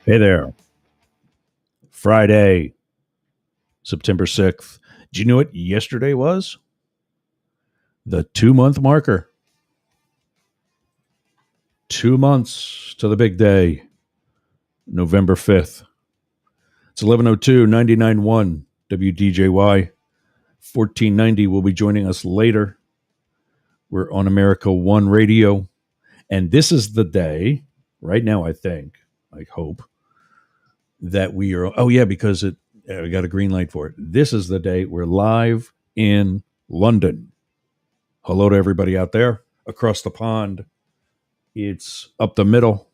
Hey there. Friday, September 6th. Do you know what yesterday was? The 2 month marker. 2 months to the big day, November 5th. It's 11:02, 99.1 WDJY. 1490 will be joining us later. We're on America One Radio. And this is the day, right now, I hope, that we are. Oh, yeah, because we got a green light for it. This is the day we're live in London. Hello to everybody out there across the pond. It's up the middle,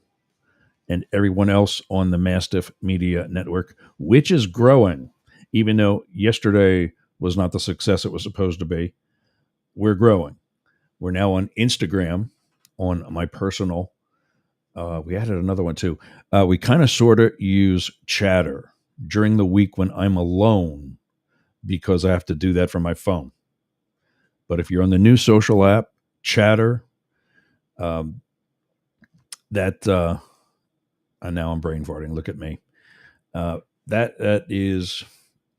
and everyone else on the Mastiff Media Network, which is growing. Even though yesterday was not the success it was supposed to be, we're growing. We're now on Instagram, on my personal. We added another one too. We kind of sort of use Chatter during the week when I'm alone because I have to do that from my phone. But if you're on the new social app, Chatter, um, that and now I'm brain farting. Look at me. That is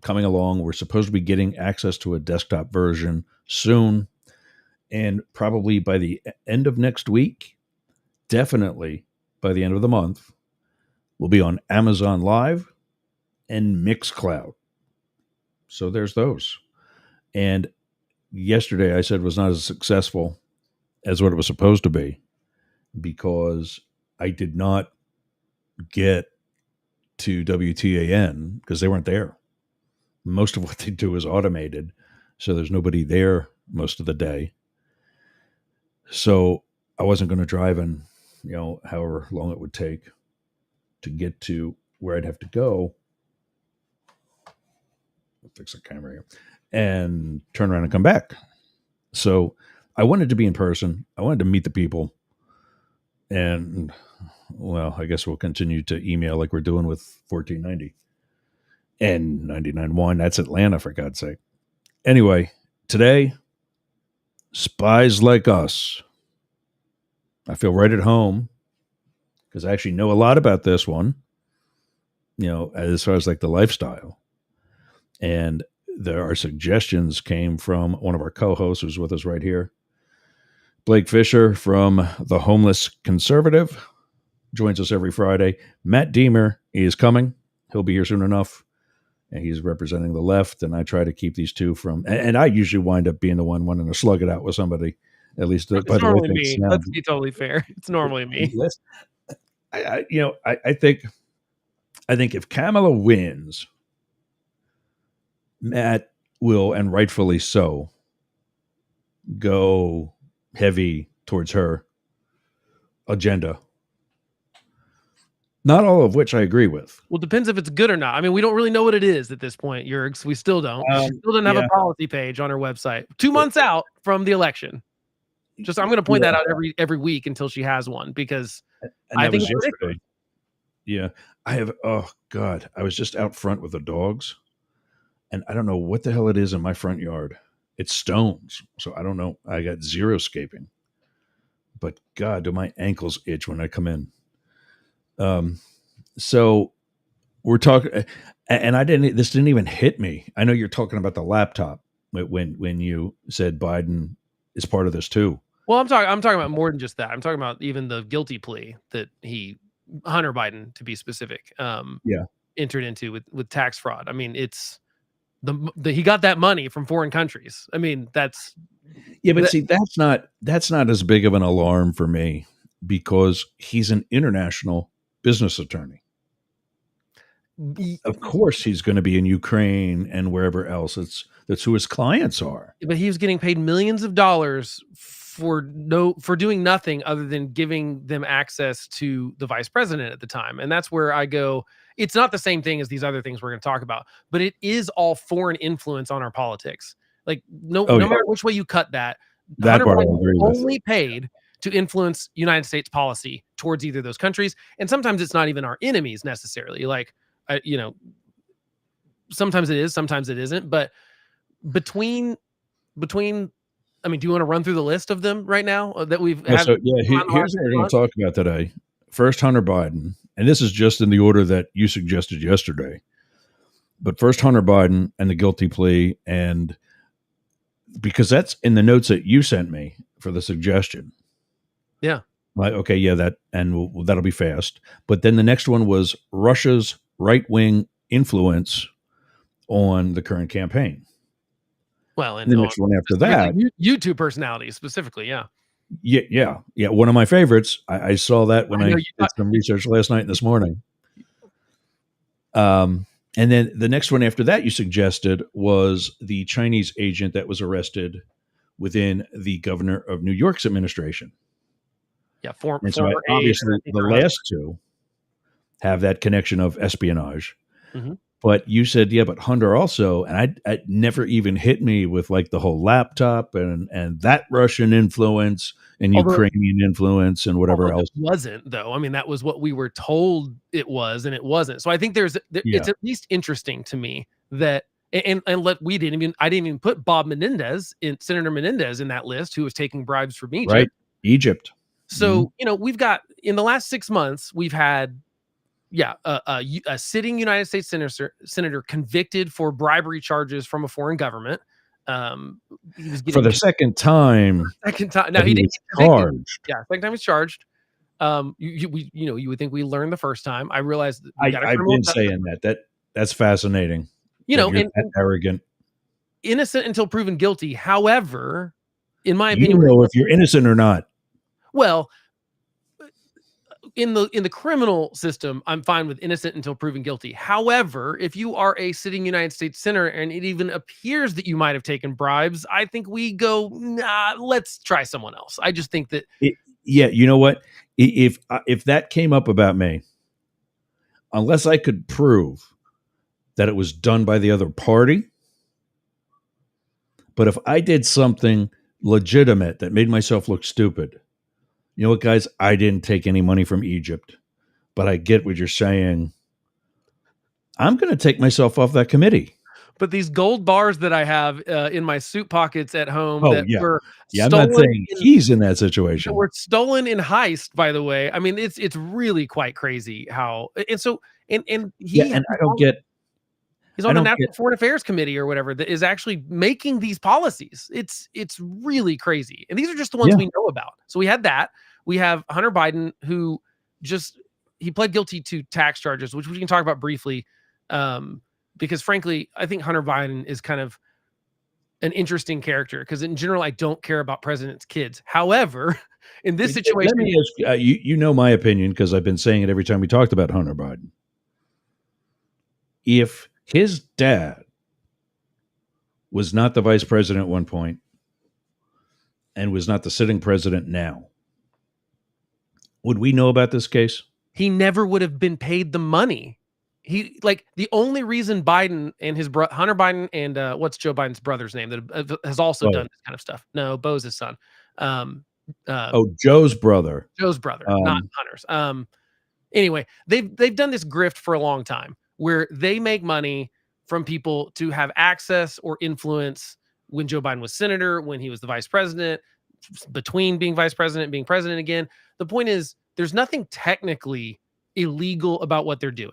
coming along. We're supposed to be getting access to a desktop version soon, and probably by the end of next week, definitely by the end of the month, we'll be on Amazon Live and Mixcloud. So there's those. And yesterday I said was not as successful as what it was supposed to be because I did not get to WTAN because they weren't there. Most of what they do is automated, so there's nobody there most of the day. So I wasn't going to drive in, however long it would take to get to where I'd have to go. I'll fix the camera here and turn around and come back. So I wanted to be in person. I wanted to meet the people. And, well, I guess we'll continue to email like we're doing with 1490 and 99.1. That's Atlanta, for God's sake. Anyway, today, Spies Like Us. I feel right at home because I actually know a lot about this one, as far as like the lifestyle. And our suggestions came from one of our co-hosts who's with us right here. Blake Fisher from The Homeless Conservative joins us every Friday. Matt Deemer is coming. He'll be here soon enough. And he's representing the left. And I try to keip these two from, and I usually wind up being the one wanting to slug it out with somebody. At least, it's by the way, normally me. Let's be totally fair. It's normally me. I think if Kamala wins, Matt will, and rightfully so, go heavy towards her agenda. Not all of which I agree with. Well, depends if it's good or not. I mean, we don't really know what it is at this point, Yergs. We still don't. She still doesn't have a policy page on her website. 2 months out from the election. I'm going to point that out every week until she has one because I think it's ridiculous. Yeah. Oh God, I was just out front with the dogs and I don't know what the hell it is in my front yard. It's stones. So I don't know. I got zero scaping. But God, do my ankles itch when I come in. So we're talking, and this didn't even hit me. I know you're talking about the laptop when you said Biden is part of this too. Well, I'm talking about more than just that. I'm talking about even the guilty plea that Hunter Biden, to be specific, entered into with tax fraud. I mean, it's he got that money from foreign countries. I mean, that's see, that's not as big of an alarm for me because he's an international business attorney. Of course, he's going to be in Ukraine and wherever else. That's who his clients are. But he was getting paid millions of dollars for doing nothing other than giving them access to the vice president at the time. And that's where I go, it's not the same thing as these other things we're going to talk about, but it is all foreign influence on our politics. Like no matter which way you cut that part I agree with. Only paid to influence United States policy towards either of those countries. And sometimes it's not even our enemies necessarily. Like, sometimes it is, sometimes it isn't. But between, I mean, do you want to run through the list of them right now that we've had? So, here's what we're going to talk about today. First, Hunter Biden, and this is just in the order that you suggested yesterday. But first, Hunter Biden and the guilty plea, and because that's in the notes that you sent me for the suggestion. Yeah. Like, okay, yeah, that'll be fast. But then the next one was Russia's right wing influence on the current campaign. Well, and the next one after that, YouTube personalities specifically, yeah. Yeah. One of my favorites. I saw that when I did some research last night and this morning. And then the next one after that you suggested was the Chinese agent that was arrested within the governor of New York's administration. Yeah, obviously the last two have that connection of espionage. Mm-hmm. But you said, yeah, but Hunter also, and I never even hit me with like the whole laptop and that Russian influence and Ukrainian influence and whatever else. It wasn't, though. I mean, that was what we were told it was, and it wasn't. So I think it's at least interesting to me that, and I didn't even put Senator Menendez in that list, who was taking bribes from Egypt. Right, Egypt. So, we've got, in the last 6 months, we've had, a sitting United States senator convicted for bribery charges from a foreign government. He was for the second time. Now he didn't get charged. Yeah, second time he's charged. You would think we learned the first time. I realized I've been saying that's fascinating. And arrogant, innocent until proven guilty. However, in my opinion, if you're innocent or not. Well, in the criminal system, I'm fine with innocent until proven guilty. However, if you are a sitting United States senator and it even appears that you might have taken bribes, I think we go, nah, let's try someone else. I just think that. You know what? If that came up about me, unless I could prove that it was done by the other party, but if I did something legitimate that made myself look stupid, you know what, guys? I didn't take any money from Egypt, but I get what you're saying. I'm going to take myself off that committee. But these gold bars that I have in my suit pockets at home were stolen. I'm not saying he's in that situation. Were stolen in heist, by the way. I mean, it's really quite crazy how. And so, and he. And I don't get. He's on the National Foreign Affairs Committee or whatever that is actually making these policies. It's really crazy. And these are just the ones we know about. So we had that. We have Hunter Biden, who he pled guilty to tax charges, which we can talk about briefly. Because frankly, I think Hunter Biden is kind of an interesting character because in general, I don't care about presidents' kids. However, in this situation, let me ask you know my opinion because I've been saying it every time we talked about Hunter Biden. If his dad was not the vice president at one point and was not the sitting president now, would we know about this case? He never would have been paid the money. The only reason Biden and his Hunter Biden and what's Joe Biden's brother's name that has also done this kind of stuff. No, Bo's his son. Joe's brother. Not Hunter's. Anyway, they've done this grift for a long time where they make money from people to have access or influence when Joe Biden was senator, when he was the vice president, between being vice president and being president again. The point is, there's nothing technically illegal about what they're doing.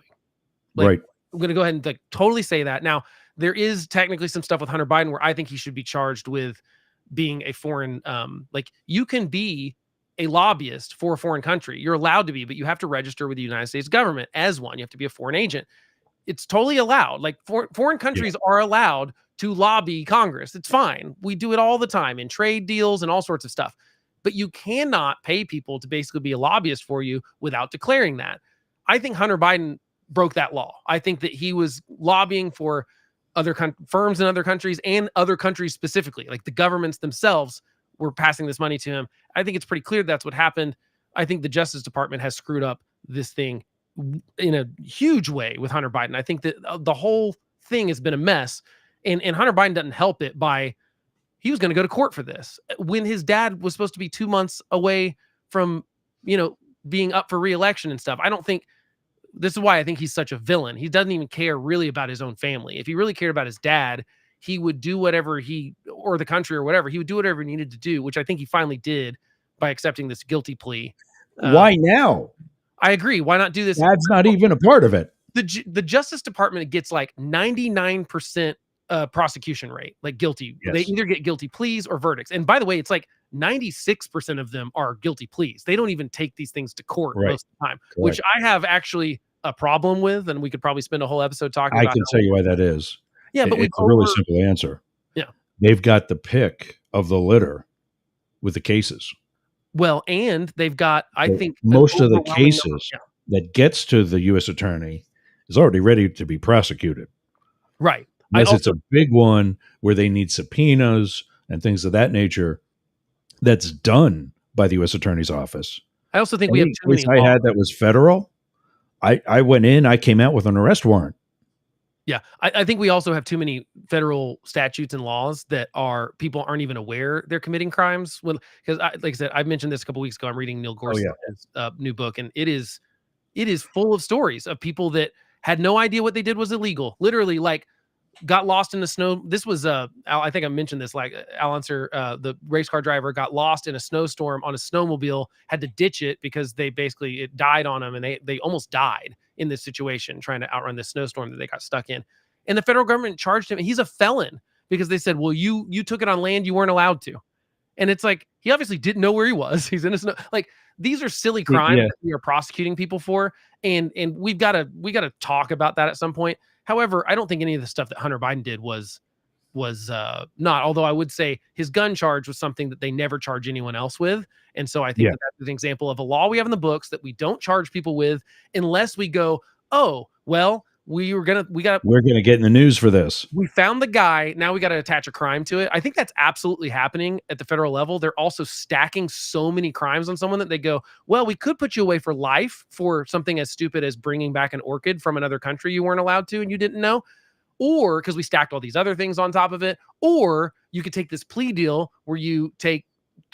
Right. I'm going to go ahead and totally say that. Now, there is technically some stuff with Hunter Biden where I think he should be charged with being a foreign, you can be a lobbyist for a foreign country. You're allowed to be, but you have to register with the United States government as one. You have to be a foreign agent. It's totally allowed. Like foreign countries are allowed to lobby Congress. It's fine. We do it all the time in trade deals and all sorts of stuff. But you cannot pay people to basically be a lobbyist for you without declaring that. I think Hunter Biden broke that law. I think that he was lobbying for other firms in other countries and other countries specifically, like the governments themselves were passing this money to him. I think it's pretty clear that's what happened. I think the Justice Department has screwed up this thing in a huge way with Hunter Biden. I think that the whole thing has been a mess, and Hunter Biden doesn't help it by he was going to go to court for this when his dad was supposed to be 2 months away from, being up for re-election and stuff. I don't think this is why I think he's such a villain. He doesn't even care really about his own family. If he really cared about his dad, he would do whatever or the country or whatever, he would do whatever he needed to do, which I think he finally did by accepting this guilty plea. Why now? I agree. Why not do this? That's not even a part of it. The Justice Department gets like 99% prosecution rate, like guilty. They Yes. either get guilty pleas or verdicts. And by the way, it's like 96% of them are guilty pleas. They don't even take these things to court Right. most of the time, which Correct. I have actually a problem with, and we could probably spend a whole episode talking I about can tell you why that is. yeah, but we've It's a really simple answer. yeah. They've got the pick of the litter with the cases. Well, and they've got, I So think, an most of the overwhelming number. cases Yeah, that gets to the U.S. attorney is already ready to be prosecuted. right. Unless it's a big one where they need subpoenas and things of that nature, that's done by the U.S. attorney's office. I also think we have Any too many case I laws. had that was federal, I went in, I came out with an arrest warrant. Yeah, I think we also have too many federal statutes and laws that are people aren't even aware they're committing crimes. Well, because like I said, I mentioned this a couple weeks ago. I'm reading Neil Oh, yeah. Gorsuch's new book, and it is full of stories of people that had no idea what they did was illegal. Literally, like got lost in the snow. This was I think I mentioned this. Like Al Unser, the race car driver, got lost in a snowstorm on a snowmobile, had to ditch it because it died on him, and they almost died in this situation trying to outrun this snowstorm that they got stuck in. And the federal government charged him. He's a felon because they said, well, you took it on land you weren't allowed to. And it's like he obviously didn't know where he was. He's in a snow. Like these are silly crimes that we are prosecuting people for, and we gotta talk about that at some point. However, I don't think any of the stuff that Hunter Biden did was not. Although I would say his gun charge was something that they never charge anyone else with, and so I think that's an example of a law we have in the books that we don't charge people with unless we go, oh well, we're gonna get in the news for this. We found the guy. Now we got to attach a crime to it. I think that's absolutely happening at the federal level. They're also stacking so many crimes on someone that they go, well, we could put you away for life for something as stupid as bringing back an orchid from another country you weren't allowed to and you didn't know. Or because we stacked all these other things on top of it. Or you could take this plea deal where you take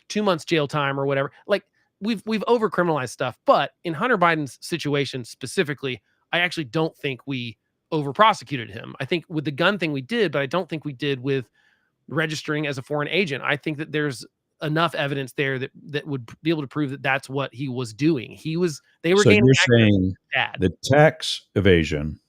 2 months jail time or whatever. Like we've over criminalized stuff. But in Hunter Biden's situation specifically, I actually don't think we over prosecuted him. I think with the gun thing we did, but I don't think we did with registering as a foreign agent. I think that there's enough evidence there that would be able to prove that that's what he was doing. They were So gaining you're saying the tax evasion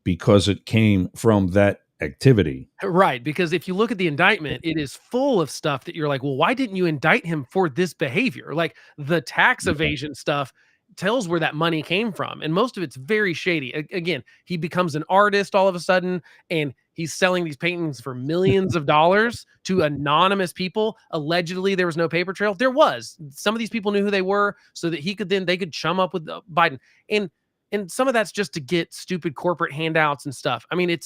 because it came from that activity. Right, because if you look at the indictment, it is full of stuff that you're like, well, why didn't you indict him for this behavior? Like the tax evasion stuff tells where that money came from, and most of it's very shady. Again, he becomes an artist all of a sudden, and he's selling these paintings for millions of dollars to anonymous people. Allegedly, there was no paper trail. There was. Some of these people knew who they were, so that they could chum up with Biden, and some of that's just to get stupid corporate handouts and stuff. I mean,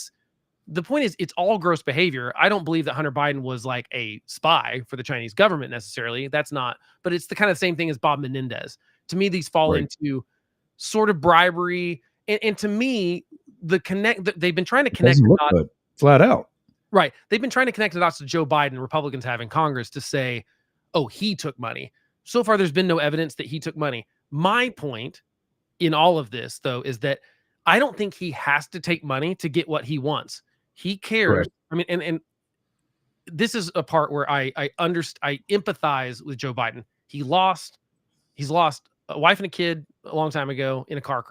the point is, it's all gross behavior. I don't believe that Hunter Biden was like a spy for the Chinese government necessarily. That's not, but it's the kind of same thing as Bob Menendez. To me, these fall into sort of bribery. And to me, they've been trying to connect the dots, good, flat out. Right. They've been trying to connect the dots to Joe Biden, Republicans have in Congress to say, oh, he took money. So far, there's been no evidence that he took money. My point in all of this, though, is that I don't think he has to take money to get what he wants. He cares. Correct. I mean, and this is a part where I empathize with Joe Biden. He's lost a wife and a kid a long time ago in a car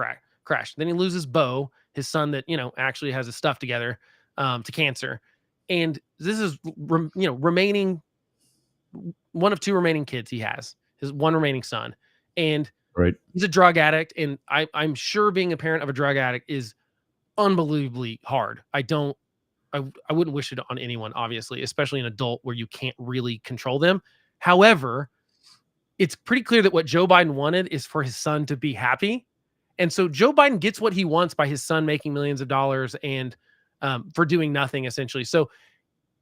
crash. Then he loses Bo, his son that, actually has his stuff together, to cancer. And this is, remaining one of two remaining kids he has, his one remaining son. And he's a drug addict. And I'm sure being a parent of a drug addict is unbelievably hard. I wouldn't wish it on anyone, obviously, especially an adult where you can't really control them. However, it's pretty clear that what Joe Biden wanted is for his son to be happy. And so Joe Biden gets what he wants by his son making millions of dollars and for doing nothing, essentially. So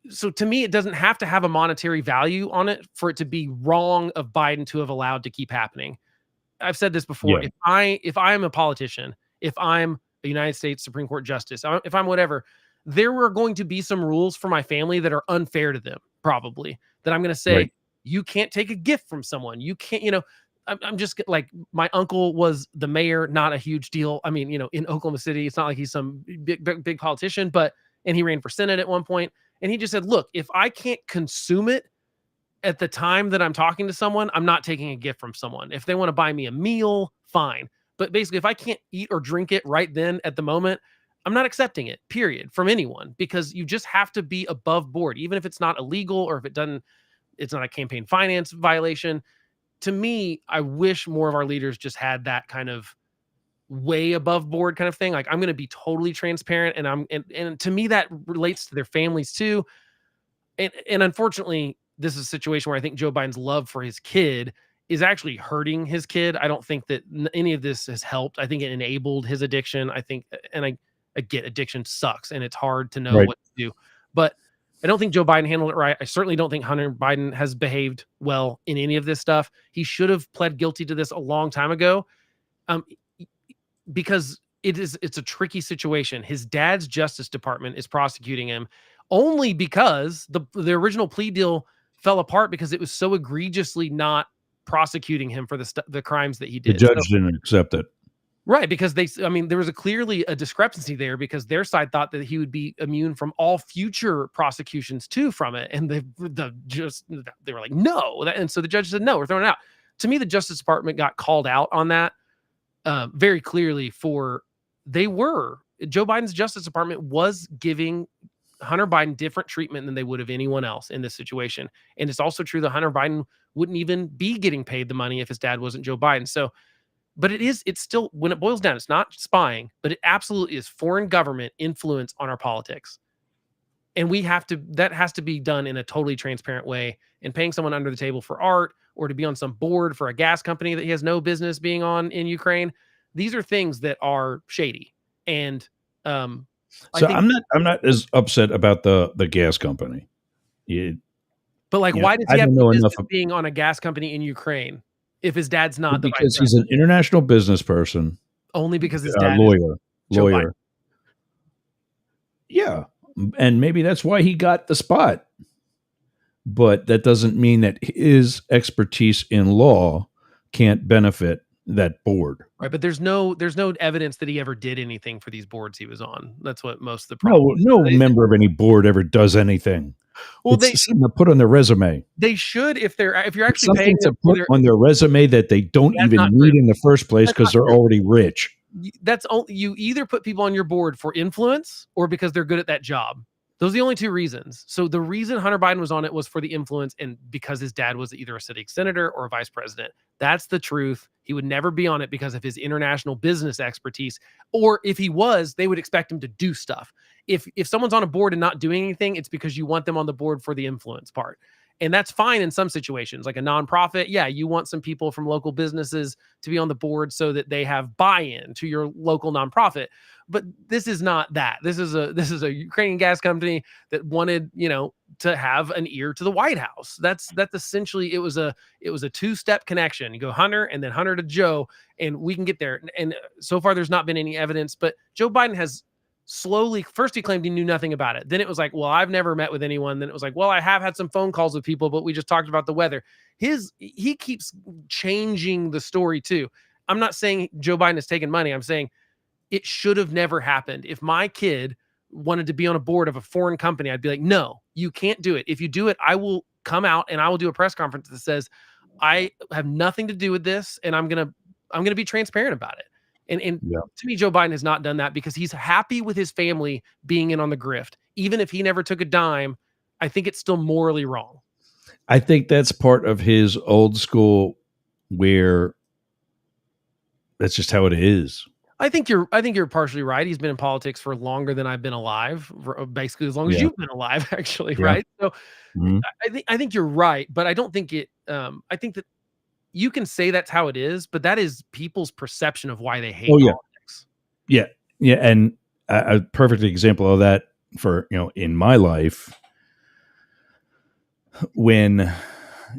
to me, it doesn't have to have a monetary value on it for it to be wrong of Biden to have allowed to keep happening. I've said this before. Yeah. If I'm a politician, if I'm a United States Supreme Court justice, if I'm whatever, there were going to be some rules for my family that are unfair to them, probably, that I'm going to say, you can't take a gift from someone. You can't, I'm just like, my uncle was the mayor, not a huge deal. I mean, in Oklahoma City, it's not like he's some big politician, and he ran for Senate at one point. And he just said, look, if I can't consume it at the time that I'm talking to someone, I'm not taking a gift from someone. If they want to buy me a meal, fine. But basically, if I can't eat or drink it right then at the moment, I'm not accepting it, period, from anyone, because you just have to be above board, even if it's not illegal or if it's not a campaign finance violation. To me, I wish more of our leaders just had that kind of way above board kind of thing. Like, I'm going to be totally transparent, and to me that relates to their families too. And unfortunately, this is a situation where I think Joe Biden's love for his kid is actually hurting his kid. I don't think that any of this has helped. I think it enabled his addiction. I think, and I get addiction sucks and it's hard to know Right. what to do, but I don't think Joe Biden handled it right. I certainly don't think Hunter Biden has behaved well in any of this stuff. He should have pled guilty to this a long time ago. Um, because it's a tricky situation. His dad's Justice Department is prosecuting him only because the original plea deal fell apart because it was so egregiously not prosecuting him for the crimes that he The did. judge didn't accept it. Right, because there was clearly a discrepancy there because their side thought that he would be immune from all future prosecutions too from it, and they were like, no, and so the judge said, no, we're throwing it out. To me, the Justice Department got called out on that very clearly. Joe Biden's Justice Department was giving Hunter Biden different treatment than they would have anyone else in this situation, and it's also true that Hunter Biden wouldn't even be getting paid the money if his dad wasn't Joe Biden. So. But it's still, when it boils down, it's not spying, but it absolutely is foreign government influence on our politics. And that has to be done in a totally transparent way. And paying someone under the table for art or to be on some board for a gas company that he has no business being on in Ukraine, these are things that are shady. And so I'm not as upset about the gas company. But why does he have no business being on a gas company in Ukraine? If his dad's not because he's an international business person, only because his dad lawyer. Yeah, and maybe that's why he got the spot. But that doesn't mean that his expertise in law can't benefit that board. Right, but there's no evidence that he ever did anything for these boards he was on. That's what most of the problem. No member of any board ever does anything. Well, it's something to put on their resume. They should, if you're actually paying to put on their resume that they don't even need in the first place because they're already rich. You either put people on your board for influence or because they're good at that job. Those are the only two reasons. So the reason Hunter Biden was on it was for the influence and because his dad was either a sitting senator or a vice president. That's the truth. He would never be on it because of his international business expertise. Or if he was, they would expect him to do stuff. If someone's on a board and not doing anything, it's because you want them on the board for the influence part. And that's fine in some situations, like a nonprofit. Yeah, you want some people from local businesses to be on the board so that they have buy-in to your local nonprofit. But this is not that. This is a Ukrainian gas company that wanted, to have an ear to the White House. That's essentially it was a two-step connection. You go Hunter and then Hunter to Joe, and we can get there. And so far, there's not been any evidence. But Joe Biden has slowly, first he claimed he knew nothing about it. Then it was like, well, I've never met with anyone. Then it was like, well, I have had some phone calls with people, but we just talked about the weather. He keeps changing the story too. I'm not saying Joe Biden has taken money. I'm saying it should have never happened. If my kid wanted to be on a board of a foreign company, I'd be like, no, you can't do it. If you do it, I will come out and I will do a press conference that says, I have nothing to do with this. And I'm going to be transparent about it. And to me, Joe Biden has not done that because he's happy with his family being in on the grift. Even if he never took a dime, I think it's still morally wrong. I think that's part of his old school where that's just how it is. I think you're partially right. He's been in politics for longer than I've been alive, basically as long as you've been alive, actually, right? So I think you're right, but I don't think it. I think that you can say that's how it is, but that is people's perception of why they hate politics. Yeah, and a perfect example of that for in my life when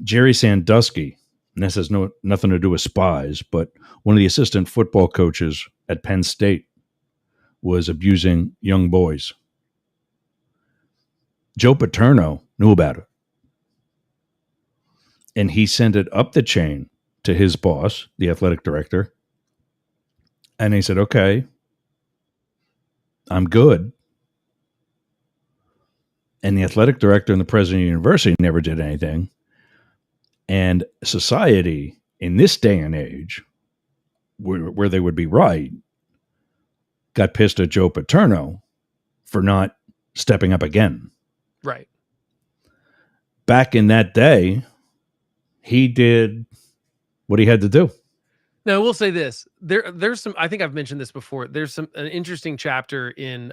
Jerry Sandusky, and this has nothing to do with spies, but one of the assistant football coaches at Penn State was abusing young boys. Joe Paterno knew about it. And he sent it up the chain to his boss, the athletic director. And he said, okay, I'm good. And the athletic director and the president of the university never did anything. And society in this day and age where they would be right, got pissed at Joe Paterno for not stepping up again. Right. Back in that day, he did what he had to do. Now, we'll say this. There's some, I think I've mentioned this before. There's an interesting chapter in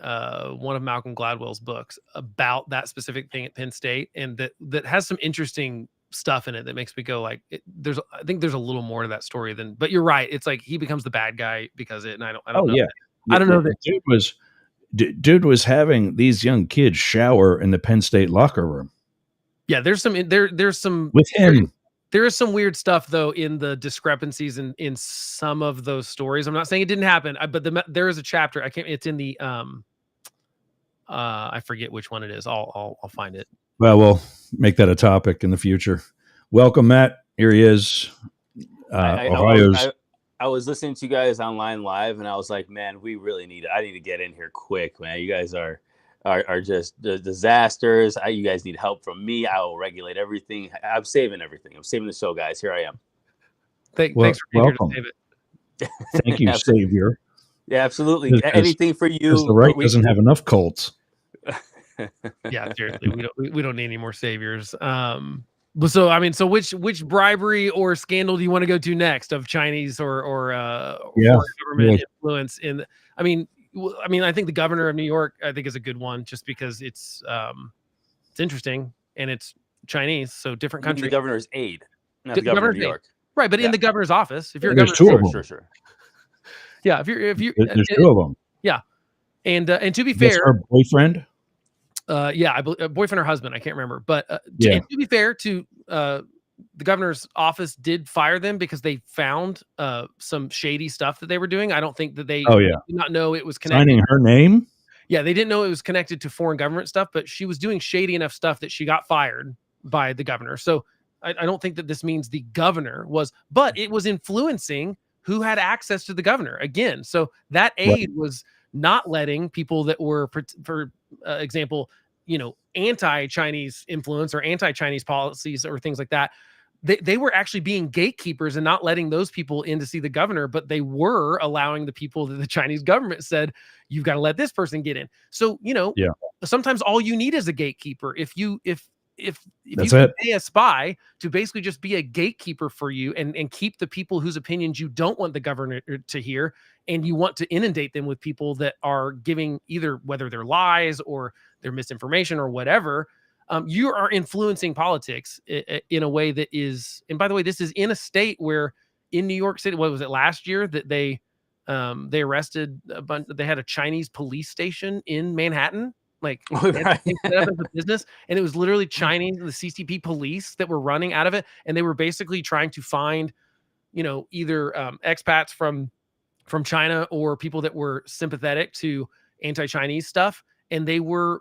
one of Malcolm Gladwell's books about that specific thing at Penn State, and that has some interesting stuff in it that makes me go like, I think there's a little more to that story than, but you're right. It's like he becomes the bad guy because and I don't know. Yeah. I don't know that dude was having these young kids shower in the Penn State locker room. Yeah, there's some with him. There is some weird stuff though in the discrepancies in some of those stories. I'm not saying it didn't happen, but there is a chapter. It's in the I forget which one it is. I'll find it. Well, we'll make that a topic in the future. Welcome, Matt. Here he is. Ohio's. I was listening to you guys online live, and I was like, man, I need to get in here quick, man. You guys are just disasters. You guys need help from me. I will regulate everything. I'm saving everything. I'm saving the show, guys. Here I am. Thanks for being welcome. Here to save it. Thank you, Savior. Yeah, absolutely. Anything for you. The right doesn't have enough cults. Yeah, seriously, we don't need any more saviors. So which bribery or scandal do you want to go to next of Chinese or government influence in? I think the governor of New York, I think, is a good one just because it's interesting and it's Chinese, so different country. The governor's aide, not the governor of New York, right? But in the governor's office, if you're there's two of them, sure. Yeah, if you there's two of them. Yeah, and to be fair, her boyfriend. I believe boyfriend or husband, I can't remember. But to be fair to the governor's office did fire them because they found some shady stuff that they were doing. I don't think that they did not know it was connected. Signing her name? Yeah, they didn't know it was connected to foreign government stuff, but she was doing shady enough stuff that she got fired by the governor. So I don't think that this means the governor was, but it was influencing who had access to the governor again. So that aide was not letting people that were, for example, anti-Chinese influence or anti-Chinese policies or things like that. They were actually being gatekeepers and not letting those people in to see the governor, but they were allowing the people that the Chinese government said, you've got to let this person get in. So, sometimes all you need is a gatekeeper. If you can pay a spy to basically just be a gatekeeper for you and keep the people whose opinions you don't want the governor to hear, and you want to inundate them with people that are giving either whether they're lies or they're misinformation or whatever, you are influencing politics in a way that is, and by the way, this is in a state where in New York City, what was it last year that they arrested a bunch, they had a Chinese police station in Manhattan. Like set up as a business, and it was literally Chinese, the CCP police that were running out of it, and they were basically trying to find, either expats from China or people that were sympathetic to anti-Chinese stuff, and they were,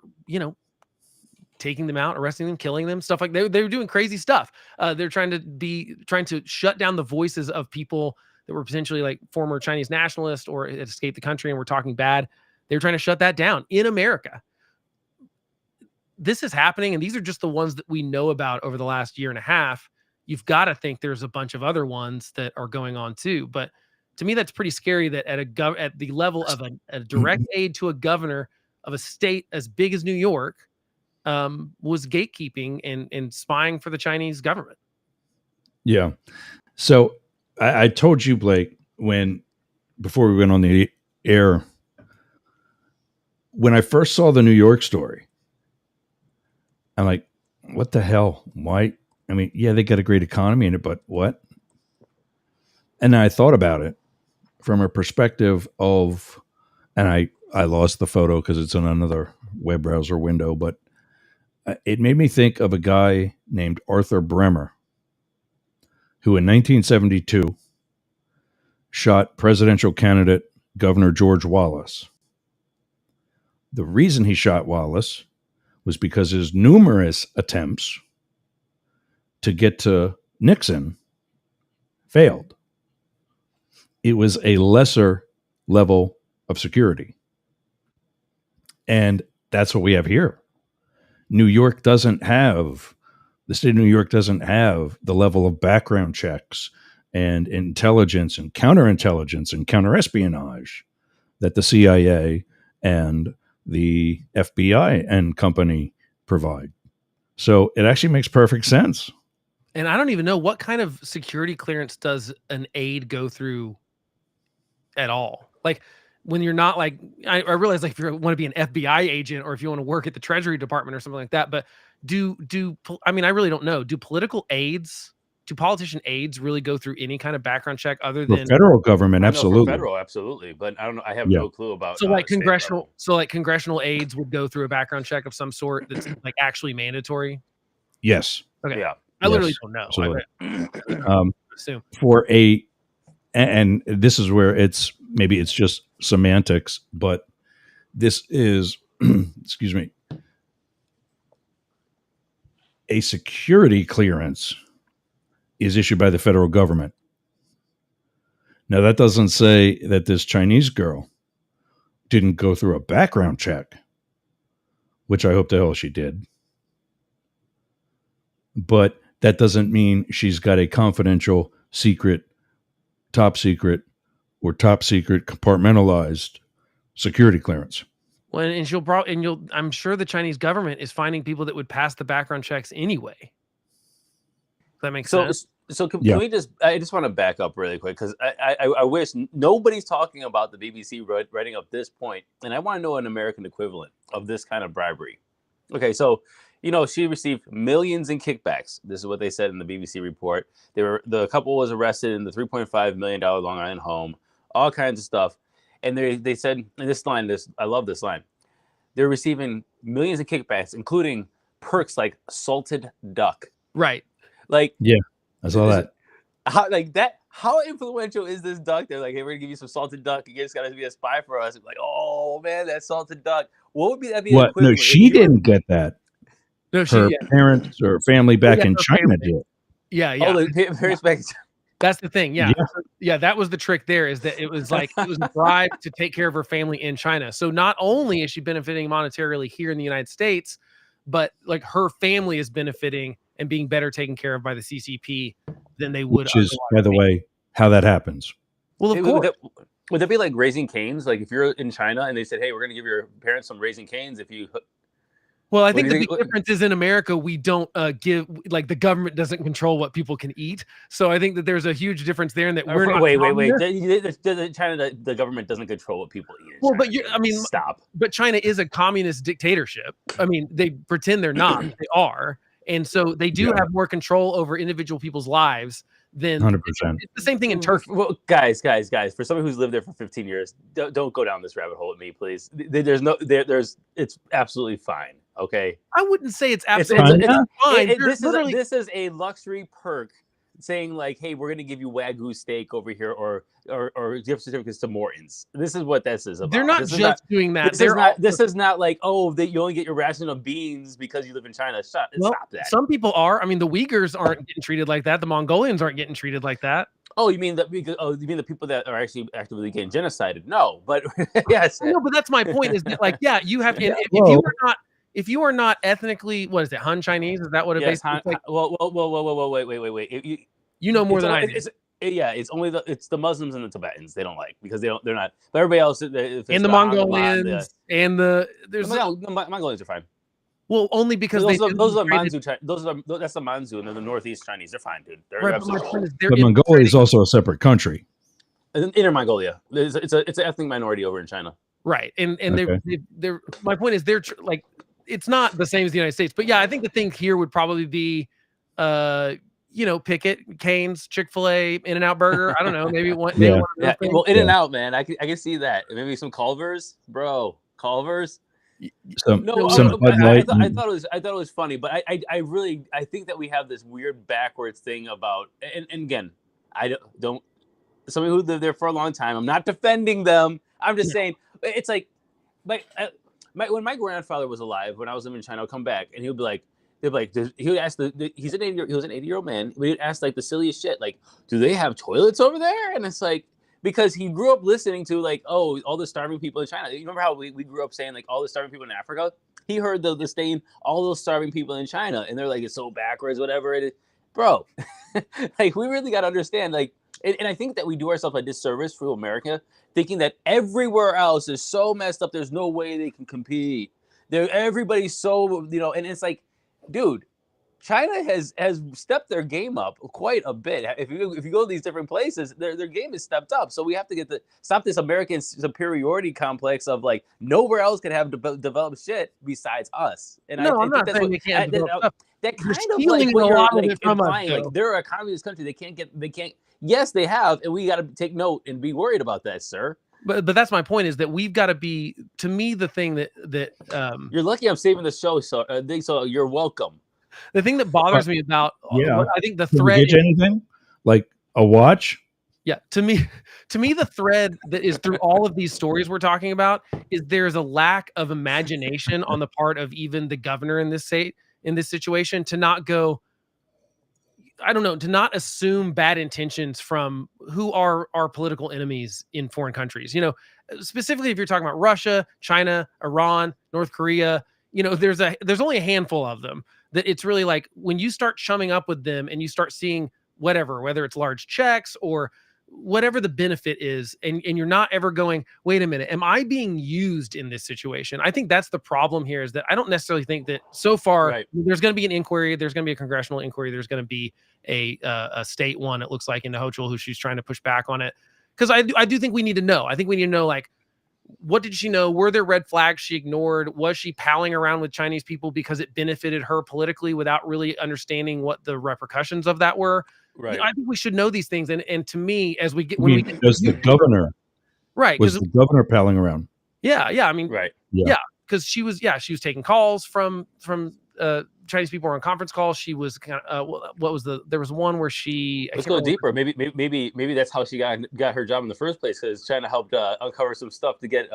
taking them out, arresting them, killing them, stuff like they were doing crazy stuff. They're trying to shut down the voices of people that were potentially like former Chinese nationalists or had escaped the country and were talking bad. They were trying to shut that down in America. This is happening, and these are just the ones that we know about over the last year and a half. You've got to think there's a bunch of other ones that are going on too. But to me, that's pretty scary that at the level of a direct aid to a governor of a state as big as New York was gatekeeping and spying for the Chinese government. Yeah. So I told you, Blake, before we went on the air, when I first saw the New York story, I'm like, what the hell? Why? I mean, yeah, they got a great economy in it, but what? And I thought about it from a perspective of, and I lost the photo because it's in another web browser window, but it made me think of a guy named Arthur Bremer, who in 1972 shot presidential candidate Governor George Wallace. The reason he shot Wallace was because his numerous attempts to get to Nixon failed. It was a lesser level of security. And that's what we have here. The state of New York doesn't have the level of background checks and intelligence and counterintelligence and counterespionage that the CIA and the FBI and company provide. So it actually makes perfect sense. And I don't even know what kind of security clearance does an aide go through at all. Like when you're not like, I realize like if you want to be an FBI agent or if you want to work at the Treasury Department or something like that, but I mean, I really don't know. Do politician aides really go through any kind of background check other For than federal government? I know for Absolutely. federal, absolutely, but I don't know. I have Yeah. no clue about so like state congressional level. so like congressional aides would go through a background check of some sort that's like actually mandatory? Yes. Okay. Yeah. I literally Yes, don't know. absolutely. I assume. And this is where maybe it's just semantics, but this is, excuse me, a security clearance is issued by the federal government. Now, that doesn't say that this Chinese girl didn't go through a background check, which I hope the hell she did. But that doesn't mean she's got a confidential, secret, top secret, or top secret compartmentalized security clearance. Well, I'm sure the Chinese government is finding people that would pass the background checks anyway. Does that make sense? So can Yeah. we just? I just want to back up really quick because I wish nobody's talking about the BBC writing up this point, and I want to know an American equivalent of this kind of bribery. Okay, so she received millions in kickbacks. This is what they said in the BBC report. The couple was arrested in the $3.5 million Long Island home, all kinds of stuff, and they said in this line, I love this line. They're receiving millions in kickbacks, including perks like salted duck. Right. Like, yeah, I saw that. How influential is this duck? They're like, hey, we're gonna give you some salted duck. You just gotta be a spy for us. It's like, oh man, that salted duck. What would that be? What? No, she didn't get that. No, Her parents or family back in China did. Yeah. Oh, the parents back. That's the thing. Yeah. That was the trick there, is that it was a bribe to take care of her family in China. So not only is she benefiting monetarily here in the United States, but like her family is benefiting and being better taken care of by the CCP than they would. Which is, by the way, how that happens. Well, of course. Would that be like Raising Cane's? Like if you're in China and they said, hey, we're going to give your parents some Raising Cane's if you... Well, I think the big difference is in America, we don't the government doesn't control what people can eat. So I think that there's a huge difference there, and that we're not. Wait. China, the government doesn't control what people eat. Well, but stop. But China is a communist dictatorship. I mean, they pretend they're not, but they are, and so they do have more control over individual people's lives than 100%. It's the same thing in Turkey. Well, guys, for someone who's lived there for 15 years, don't go down this rabbit hole with me, please. It's absolutely fine. Okay, I wouldn't say it's absolutely fine. This is a luxury perk, saying like, "Hey, we're going to give you Wagyu steak over here, or gift certificates to Morton's." This is what this is about. They're not doing that. This is not like, oh, that you only get your ration of beans because you live in China. Stop that. Some people are. I mean, the Uyghurs aren't getting treated like that. The Mongolians aren't getting treated like that. Oh, you mean that? You mean the people that are actually actively getting genocided? No, but yes. No, but that's my point. Is that like, you have. If you are not ethnically, what is it, Han Chinese? Is that what it basically like? Well, wait. You know more than I do. It's the Muslims and the Tibetans they don't like because they're not. But everybody else, and the Mongolians and the Mongolians are fine. Well, only because those are Manzu. That's the Manzu and the Northeast Chinese. They're fine, dude. They're absolutely fine. But Mongolia is also a separate country. Inner Mongolia. It's an ethnic minority over in China. Right, and they're. My point is they're like. It's not the same as the United States, but yeah, I think the thing here would probably be, Pickett, Cane's, Chick-fil-A, In-N-Out Burger. I don't know, maybe one. Yeah. Well, In-N-Out, man, I can see that. Maybe some Culver's, bro. Culver's. I thought it was funny, but I think that we have this weird backwards thing about, and again, I don't. Somebody who lived there for a long time. I'm not defending them. I'm just saying it's like, when my grandfather was alive, when I was living in China, I'd come back and he would be like, he would ask he was an 80-year-old man, but he'd ask like the silliest shit, like, do they have toilets over there? And it's like, because he grew up listening to like, oh, all the starving people in China. You remember how we grew up saying like all the starving people in Africa? He heard the saying, all those starving people in China, and they're like, it's so backwards, whatever it is. bro. Like, we really got to understand, like, and I think that we do ourselves a disservice for America, thinking that everywhere else is so messed up. There's no way they can compete. Everybody's so, and it's like, dude, China has stepped their game up quite a bit. If you go to these different places, their game is stepped up. So we have to stop this American superiority complex of like nowhere else can have developed shit besides us. And I No, I'm think not that's saying what they can't develop stuff. that You're kind of stealing like a what you're lot of like it from us, implying. Like though. they're a communist country. They can't. Yes, they have, and we got to take note and be worried about that, sir. But that's my point, is that we've got to be, to me, the thing that You're lucky I'm saving the show, so you're welcome. the thing that bothers me about Yeah. I think the Can we thread get you anything? Like a watch? yeah, to me the thread that is through all of these stories we're talking about is there's a lack of imagination on the part of even the governor in this state, in this situation, to not go, I don't know, to not assume bad intentions from who are our political enemies in foreign countries. Specifically if you're talking about Russia, China, Iran, North Korea, there's only a handful of them that it's really like when you start chumming up with them and you start seeing whether it's large checks or whatever the benefit is, and you're not ever going, wait a minute, am I being used in this situation? I think that's the problem here, is that I don't necessarily think that so far Right. there's going to be an inquiry, there's going to be a congressional inquiry, there's going to be a state one, it looks like, in Nahochul, who she's trying to push back on it. Because I do think we need to know. I think we need to know, like, what did she know? Were there red flags she ignored? Was she palling around with Chinese people because it benefited her politically without really understanding what the repercussions of that were? Right. I think we should know these things. And to me, as we get, Does the governor, right? Was the governor palling around? Yeah. I mean, right. Yeah. Because she was taking calls from Chinese people on conference calls. She was kind of what was there was one where she, let's go deeper. Maybe that's how she got her job in the first place, because China helped uncover some stuff to get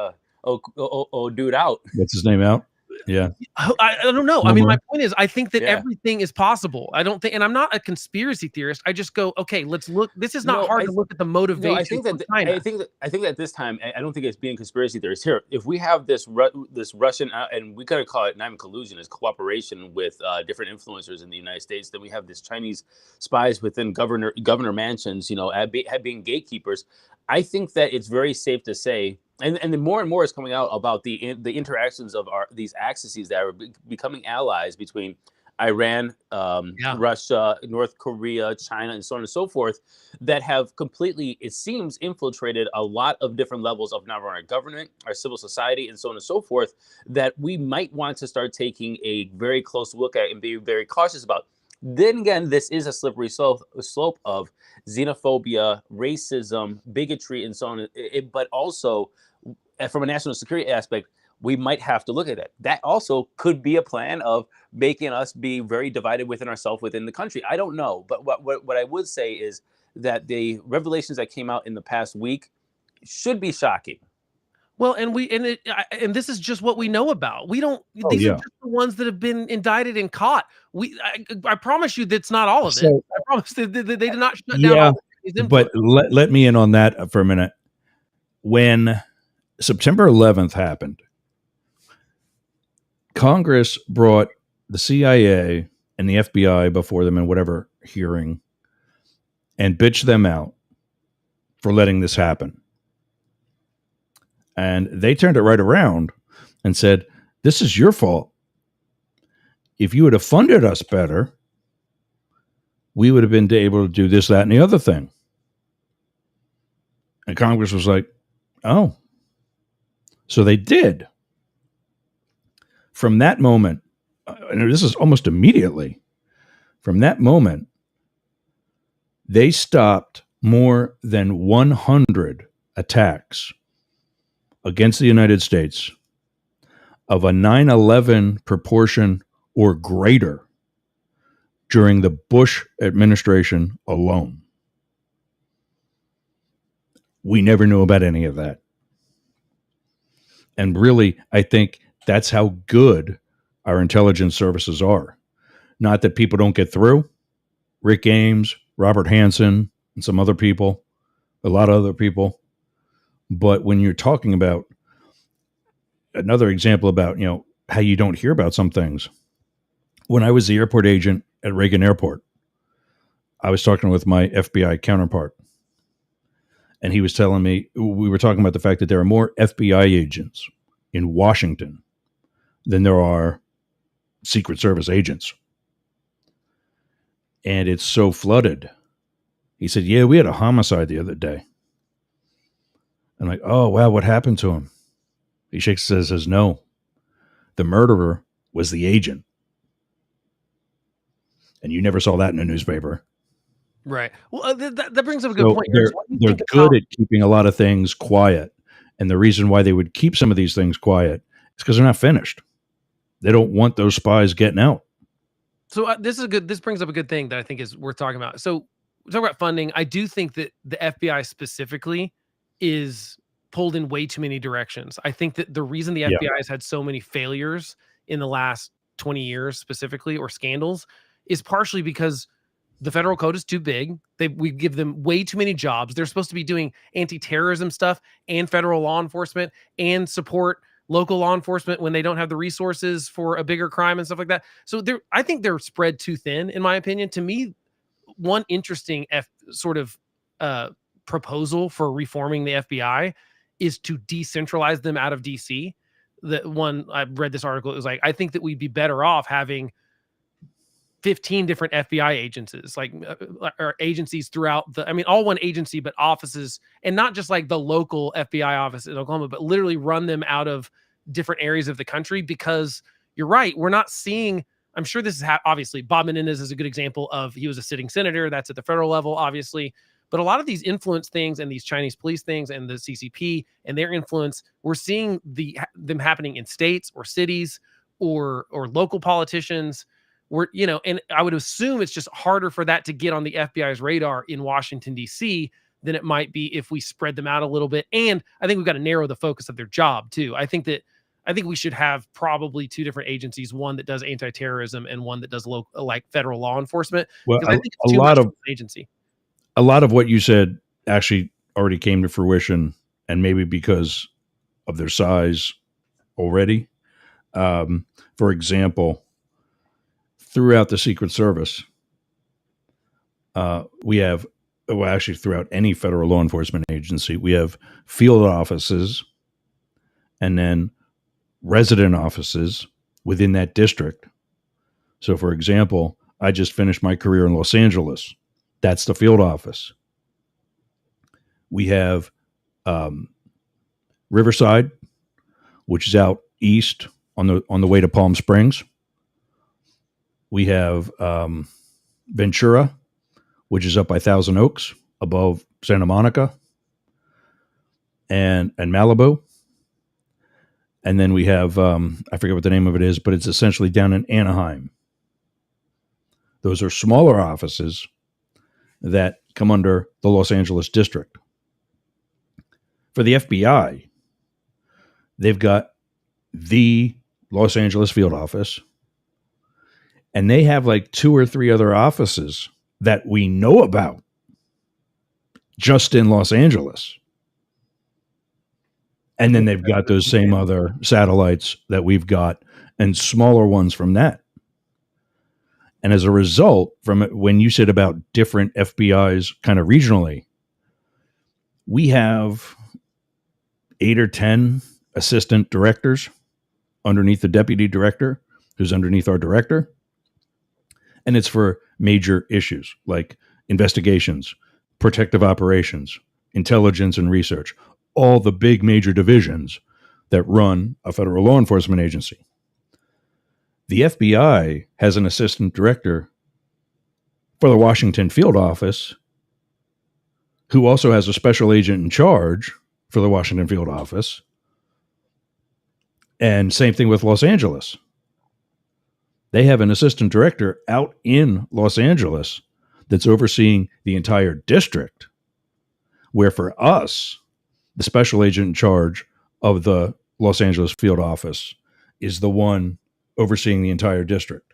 dude out. What's his name out? Yeah. I don't know. I mean, my point is, I think that everything is possible. I don't think, and I'm not a conspiracy theorist. I just go, okay, let's look. This is not hard to look at the motivation. No, I think that this time, I don't think it's being conspiracy theorists here. If we have this Russian, and we gotta call it not even collusion, it's cooperation with different influencers in the United States, then we have this Chinese spies within governor mansions, being gatekeepers. I think that it's very safe to say, and more and more is coming out about the interactions of these axes that are becoming allies between Iran, Russia, North Korea, China, and so on and so forth, that have completely, it seems, infiltrated a lot of different levels of not only our government, our civil society, and so on and so forth, that we might want to start taking a very close look at and be very cautious about. Then again, this is a slippery slope of xenophobia, racism, bigotry, and so on. But also, from a national security aspect, we might have to look at that. That also could be a plan of making us be very divided within ourselves, within the country. I don't know. But what I would say is that the revelations that came out in the past week should be shocking. Well, and this is just what we know about. We don't. These are just the ones that have been indicted and caught. I promise you, that's not all of it. I promise they did not shut down all these influencers. But let me in on that for a minute. When September 11th happened, Congress brought the CIA and the FBI before them in whatever hearing and bitched them out for letting this happen. And they turned it right around and said, this is your fault. If you would have funded us better, we would have been able to do this, that, and the other thing. And Congress was like, oh. So they did. From that moment, and this is almost immediately, from that moment, they stopped more than 100 attacks against the United States of a 9/11 proportion or greater during the Bush administration alone. We never knew about any of that. And really, I think that's how good our intelligence services are. Not that people don't get through. Rick Ames, Robert Hansen, and some other people, a lot of other people. But when you're talking about another example about, how you don't hear about some things. When I was the airport agent at Reagan Airport, I was talking with my FBI counterpart, and he was telling me, we were talking about the fact that there are more FBI agents in Washington than there are Secret Service agents. And it's so flooded. He said, yeah, we had a homicide the other day. I'm like, oh, wow, what happened to him? He shakes his head and says, no, the murderer was the agent. And you never saw that in a newspaper. Right. Well, that brings up a good So point. they're good at keeping a lot of things quiet. And the reason why they would keep some of these things quiet is because they're not finished. They don't want those spies getting out. So this brings up a good thing that I think is worth talking about. So we talk about funding. I do think that the FBI specifically is pulled in way too many directions. I think that the reason the Yeah. FBI has had so many failures in the last 20 years specifically, or scandals, is partially because the federal code is too big. We give them way too many jobs. They're supposed to be doing anti-terrorism stuff and federal law enforcement and support local law enforcement when they don't have the resources for a bigger crime and stuff like that. So I think they're spread too thin, in my opinion. To me, one interesting proposal for reforming the FBI is to decentralize them out of DC. The one, I read this article, it was like, I think that we'd be better off having 15 different FBI agencies, or agencies throughout all one agency, but offices, and not just like the local FBI office in Oklahoma, but literally run them out of different areas of the country. Because you're right, we're not seeing, I'm sure this is obviously Bob Menendez is a good example of, he was a sitting senator. That's at the federal level, obviously. But a lot of these influence things and these Chinese police things and the CCP and their influence, we're seeing them happening in states or cities or local politicians. And I would assume it's just harder for that to get on the FBI's radar in Washington, D.C. than it might be if we spread them out a little bit. And I think we've got to narrow the focus of their job too. I think we should have probably two different agencies, one that does anti-terrorism and one that does like federal law enforcement. Well, I think it's too much of an agency. A lot of what you said actually already came to fruition, and maybe because of their size already. For example, throughout the Secret Service, we have, actually throughout any federal law enforcement agency, we have field offices and then resident offices within that district. So, for example, I just finished my career in Los Angeles. That's the field office. We have Riverside, which is out east on the way to Palm Springs. We have Ventura, which is up by Thousand Oaks, above Santa Monica, and Malibu. And then we have, I forget what the name of it is, but it's essentially down in Anaheim. Those are smaller offices that come under the Los Angeles district. For the FBI, they've got the Los Angeles field office, and they have like 2 or 3 other offices that we know about just in Los Angeles. And then they've got those same other satellites that we've got and smaller ones from that. And as a result, from when you said about different FBIs kind of regionally, we have 8 or 10 assistant directors underneath the deputy director, who's underneath our director. And it's for major issues like investigations, protective operations, intelligence and research, all the big major divisions that run a federal law enforcement agency. The FBI has an assistant director for the Washington field office who also has a special agent in charge for the Washington field office. And same thing with Los Angeles. They have an assistant director out in Los Angeles that's overseeing the entire district, where for us, the special agent in charge of the Los Angeles field office is the one overseeing the entire district.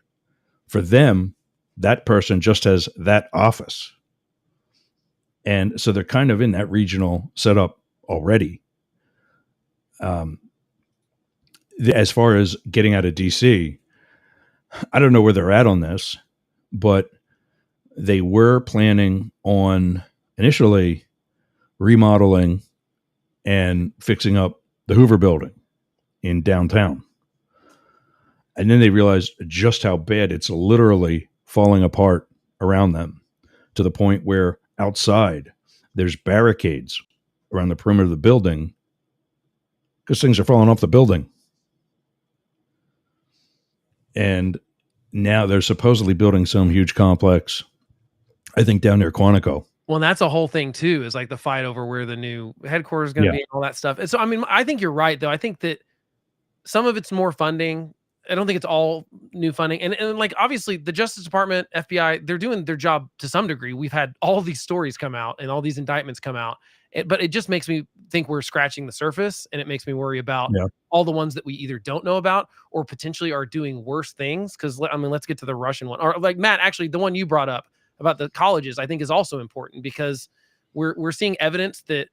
For them, that person just has that office. And so they're kind of in that regional setup already. As far as getting out of DC, I don't know where they're at on this, but they were planning on initially remodeling and fixing up the Hoover Building in downtown. And then they realized just how bad it's literally falling apart around them, to the point where outside there's barricades around the perimeter of the building because things are falling off the building. And now they're supposedly building some huge complex, I think, down near Quantico. Well, and that's a whole thing too, is like the fight over where the new headquarters is going to be and all that stuff. And so, I mean, I think you're right, though. I think that some of it's more funding. I don't think it's all new funding. And like, obviously, the Justice Department, FBI, they're doing their job to some degree. We've had all these stories come out and all these indictments come out. But it just makes me think we're scratching the surface, and it makes me worry about all the ones that we either don't know about or potentially are doing worse things. Because, I mean, let's get to the Russian one. Or like, Matt, actually, the one you brought up about the colleges, I think is also important, because we're seeing evidence that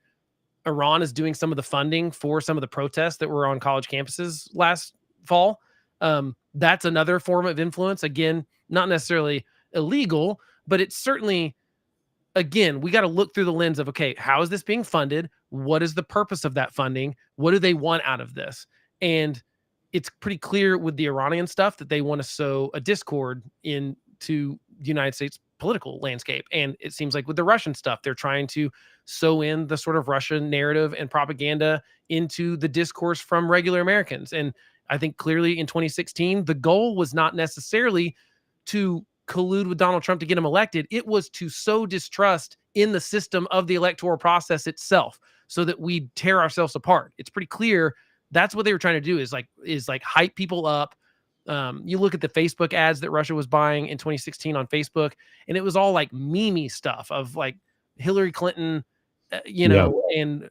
Iran is doing some of the funding for some of the protests that were on college campuses last fall. That's another form of influence. Again, not necessarily illegal, but it's certainly, again, we got to look through the lens of, okay, how is this being funded? What is the purpose of that funding? What do they want out of this? And it's pretty clear with the Iranian stuff that they want to sow a discord into the United States political landscape. And it seems like with the Russian stuff, they're trying to sow in the sort of Russian narrative and propaganda into the discourse from regular Americans. And I think clearly in 2016, the goal was not necessarily to collude with Donald Trump to get him elected. It was to sow distrust in the system of the electoral process itself, so that we tear ourselves apart. It's pretty clear that's what they were trying to do, is like hype people up. You look at the Facebook ads that Russia was buying in 2016 on Facebook, and it was all like meme stuff of like Hillary Clinton, and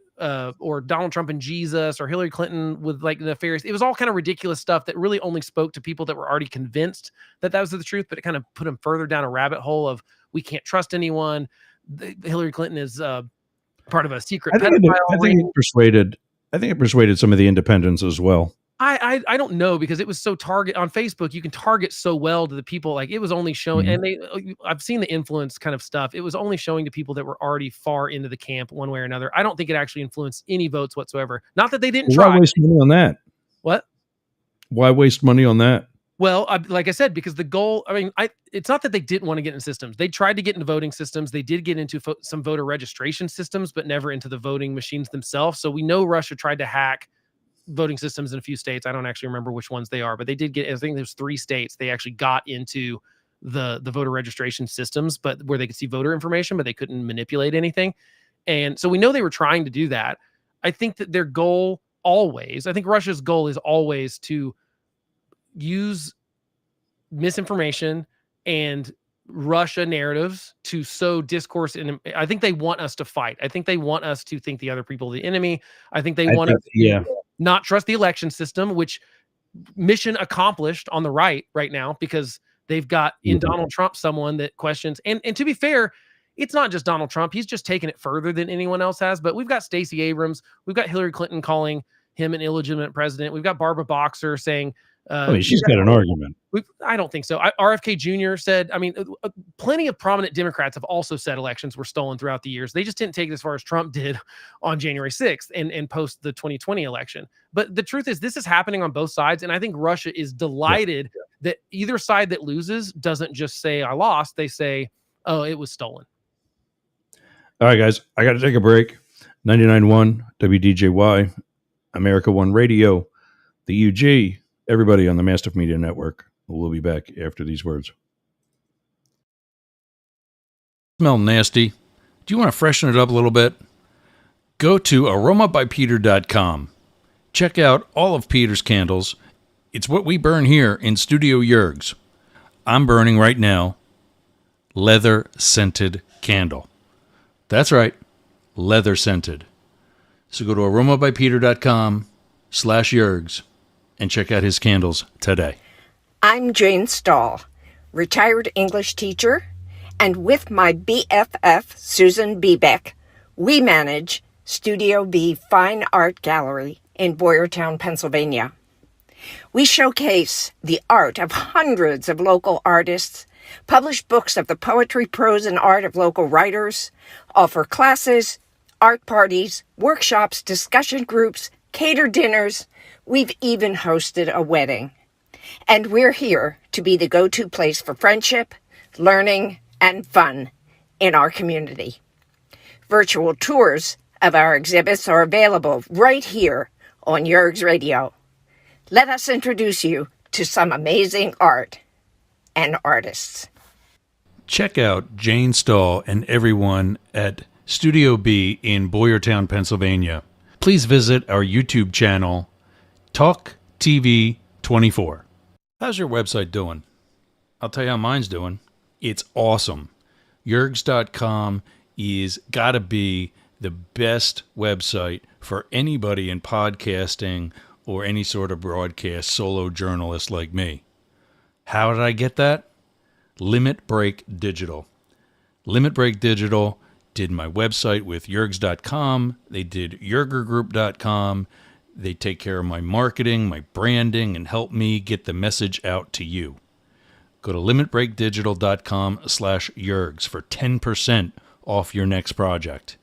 or Donald Trump and Jesus, or Hillary Clinton with like nefarious. It was all kind of ridiculous stuff that really only spoke to people that were already convinced that that was the truth, but it kind of put them further down a rabbit hole of, we can't trust anyone. Hillary Clinton is part of a secret pedophile ring. I think it persuaded some of the independents as well. I don't know, because it was so target on Facebook. You can target so well to the people. Like, it was only showing, and I've seen the influence kind of stuff. It was only showing to people that were already far into the camp one way or another. I don't think it actually influenced any votes whatsoever. Not that they didn't try. Why waste money on that? What? Why waste money on that? Well, like I said, because the goal, I mean, it's not that they didn't want to get into systems. They tried to get into voting systems. They did get into some voter registration systems, but never into the voting machines themselves. So we know Russia tried to hack voting systems in a few states. I don't actually remember which ones they are, but they did get, I think there's 3 states they actually got into the voter registration systems, but where they could see voter information, but they couldn't manipulate anything. And so we know they were trying to do that. I think that their goal always, I think Russia's goal is always to use misinformation and Russia narratives to sow discourse. And I think they want us to fight. I think they want us to think the other people are the enemy. I think they want us to not trust the election system, which mission accomplished on the right now, because they've got in Donald Trump someone that questions. And to be fair, it's not just Donald Trump. He's just taken it further than anyone else has. But we've got Stacey Abrams. We've got Hillary Clinton calling him an illegitimate president. We've got Barbara Boxer saying, I mean, she's got an argument. I don't think so. RFK Jr. said, I mean, plenty of prominent Democrats have also said elections were stolen throughout the years. They just didn't take it as far as Trump did on January 6th and post the 2020 election. But the truth is, this is happening on both sides. And I think Russia is delighted that either side that loses doesn't just say, I lost. They say, oh, it was stolen. All right, guys, I got to take a break. 99.1 WDJY, America One Radio, the UG, everybody on the Mastiff Media Network. We'll be back after these words. Smell nasty? Do you want to freshen it up a little bit? Go to aromabypeter.com. Check out all of Peter's candles. It's what we burn here in Studio Yerg's. I'm burning right now leather scented candle. That's right, leather scented. So go to aromabypeter.com/Yerg's and check out his candles today. I'm Jane Stahl, retired English teacher, and with my BFF, Susan Bebeck, we manage Studio B Fine Art Gallery in Boyertown, Pennsylvania. We showcase the art of hundreds of local artists publish books of the poetry, prose, and art of local writers, offer classes, art parties, workshops, discussion groups, cater dinners. We've even hosted a wedding. And we're here to be the go-to place for friendship, learning, and fun in our community. Virtual tours of our exhibits are available right here on Yerg's Radio. Let us introduce you to some amazing art and artists. Check out Jane Stahl and everyone at Studio B in Boyertown, Pennsylvania. Please visit our YouTube channel, Talk TV 24. How's your website doing? I'll tell you how mine's doing. It's awesome. Yergs.com is gotta be the best website for anybody in podcasting or any sort of broadcast solo journalist like me. How did I get that? Limit Break Digital. Limit Break Digital did my website with Yergs.com. They did YergerGroup.com. They take care of my marketing, my branding, and help me get the message out to you. Go to limitbreakdigital.com/Yergs for 10% off your next project.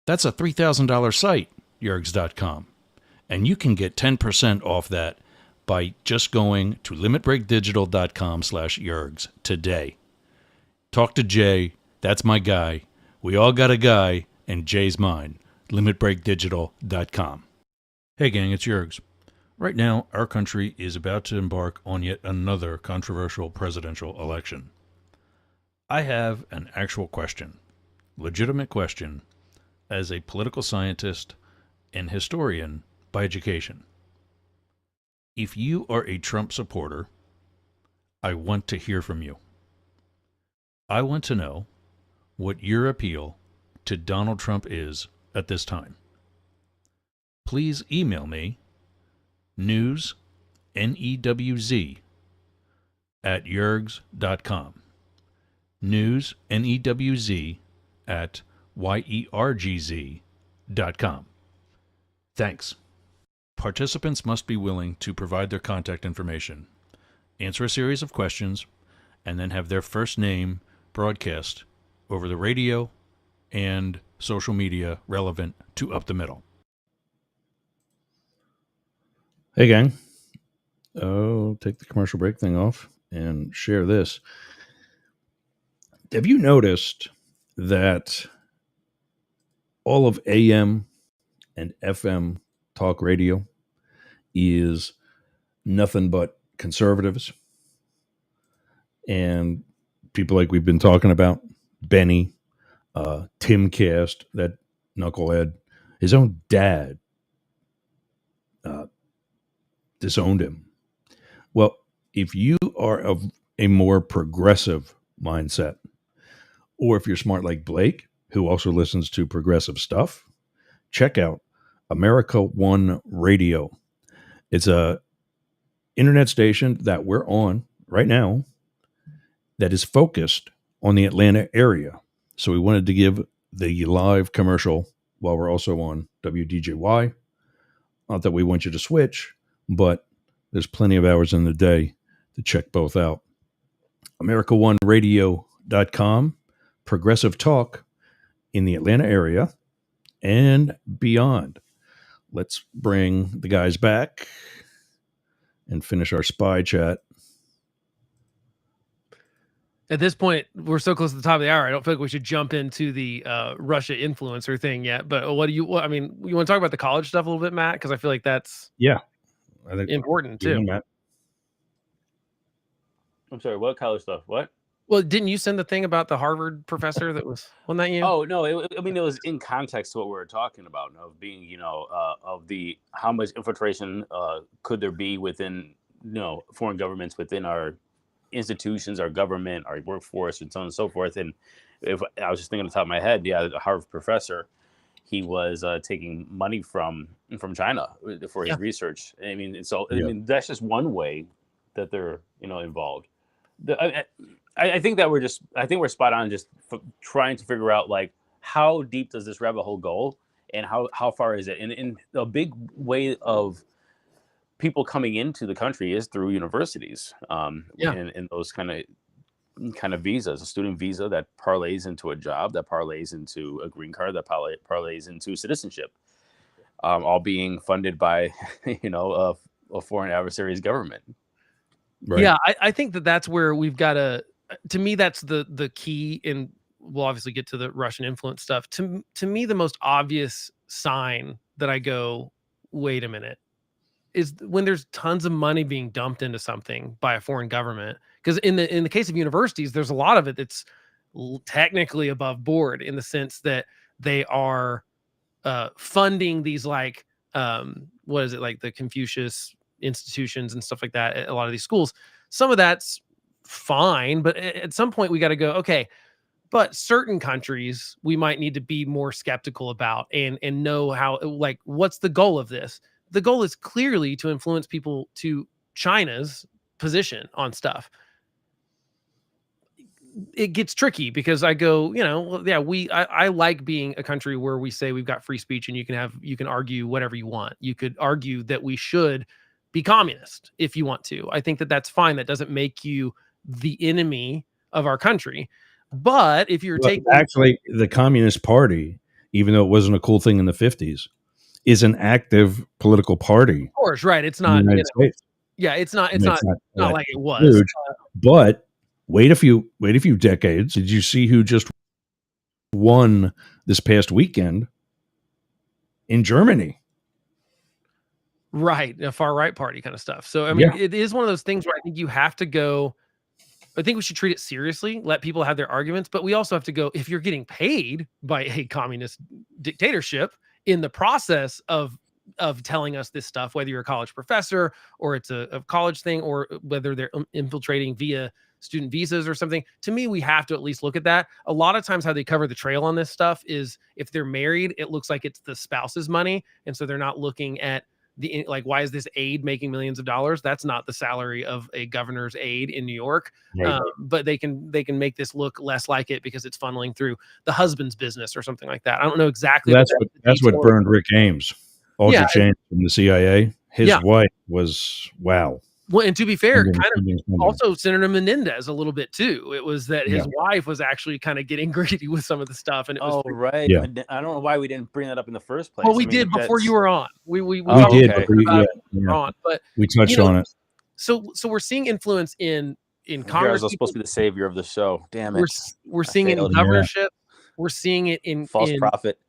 That's a $3,000 site, Yergs.com. And you can get 10% off that by just going to limitbreakdigital.com/Yergs today. Talk to Jay. That's my guy. We all got a guy, and Jay's mine. limitbreakdigital.com. Hey gang, it's Yergs. Right now, our country is about to embark on yet another controversial presidential election. I have an actual question, legitimate question, as a political scientist and historian by education. If you are a Trump supporter, I want to hear from you. I want to know what your appeal to Donald Trump is at this time. Please email me news, N-E-W-Z, at yergs.com. News, N-E-W-Z, at YERGZ.com. Thanks. Participants must be willing to provide their contact information, answer a series of questions, and then have their first name broadcast over the radio and social media relevant to Up the Middle. Hey, gang. Oh, take the commercial break thing off and share this. Have you noticed that all of AM and FM talk radio is nothing but conservatives and people like we've been talking about? Benny, Tim Cast, that knucklehead, his own dad disowned him. Well, if you are of a more progressive mindset, or if you're smart like Blake, who also listens to progressive stuff, check out America One Radio. It's a internet station that we're on right now that is focused on the Atlanta area. So we wanted to give the live commercial while we're also on WDJY. Not that we want you to switch, but there's plenty of hours in the day to check both out. AmericaOneRadio.com, progressive talk in the Atlanta area and beyond. Let's bring the guys back and finish our spy chat. At this point, we're so close to the top of the hour. I don't feel like we should jump into the Russia influencer thing yet. But you want to talk about the college stuff a little bit, Matt? Because I feel like that's I think important too. Matt. I'm sorry, what college stuff? What? Well, didn't you send the thing about the Harvard professor that wasn't that you? Oh no, it was in context to what we were talking about, of being, of the how much infiltration could there be within, foreign governments within our institutions, our government, our workforce, and so on and so forth. And if I was just thinking on the top of my head, the Harvard professor, he was taking money from China for his research. I mean, that's just one way that they're involved. I think that we're spot on, just trying to figure out, like, how deep does this rabbit hole go, and how far is it? And a big way of people coming into the country is through universities, and those kind of kind of visas, a student visa that parlays into a job, that parlays into a green card, that parlays into citizenship, all being funded by, a foreign adversary's government. Right. Yeah, I think that's where we've got to me, that's the key. And we'll obviously get to the Russian influence stuff. To me, the most obvious sign that I go, wait a minute, is when there's tons of money being dumped into something by a foreign government. Because in the case of universities, there's a lot of it that's technically above board, in the sense that they are funding these, like, what is it, like the Confucius institutions and stuff like that at a lot of these schools. Some of that's fine, but at some point we got to go, okay, but certain countries we might need to be more skeptical about, and know how, like, what's the goal of this? The goal is clearly to influence people to China's position on stuff. It gets tricky because I go, I like being a country where we say we've got free speech and you can argue whatever you want. You could argue that we should be communist if you want to. I think that that's fine. That doesn't make you the enemy of our country. But if you're actually, the Communist Party, even though it wasn't a cool thing in the 50s, is an active political party. Of course, right. It's not, yeah, it's not like it was. Huge, but wait a few decades. Did you see who just won this past weekend in Germany? Right. A far right party kind of stuff. So, I mean, It is one of those things where I think you have to go, I think we should treat it seriously, let people have their arguments, but we also have to go, if you're getting paid by a communist dictatorship in the process of telling us this stuff, whether you're a college professor or it's a college thing, or whether they're infiltrating via student visas or something, to me, we have to at least look at that. A lot of times how they cover the trail on this stuff is if they're married, it looks like it's the spouse's money. And so they're not looking at why is this aide making millions of dollars? That's not the salary of a governor's aide in New York. Right. But they can make this look less like it because it's funneling through the husband's business or something like that. I don't know exactly. That's what burned Rick Ames. Aldrich Ames from the CIA. His wife was, wow. Well, and to be fair, kind of also Senator Menendez a little bit too. It was that his wife was actually kind of getting greedy with some of the stuff, and it was right. Yeah. I don't know why we didn't bring that up in the first place. Well, we did before you were on. We did. But we touched on it. So we're seeing influence in Congress. I was supposed to be the savior of the show. Damn it. We're seeing it in governorship. We're seeing it in false prophet.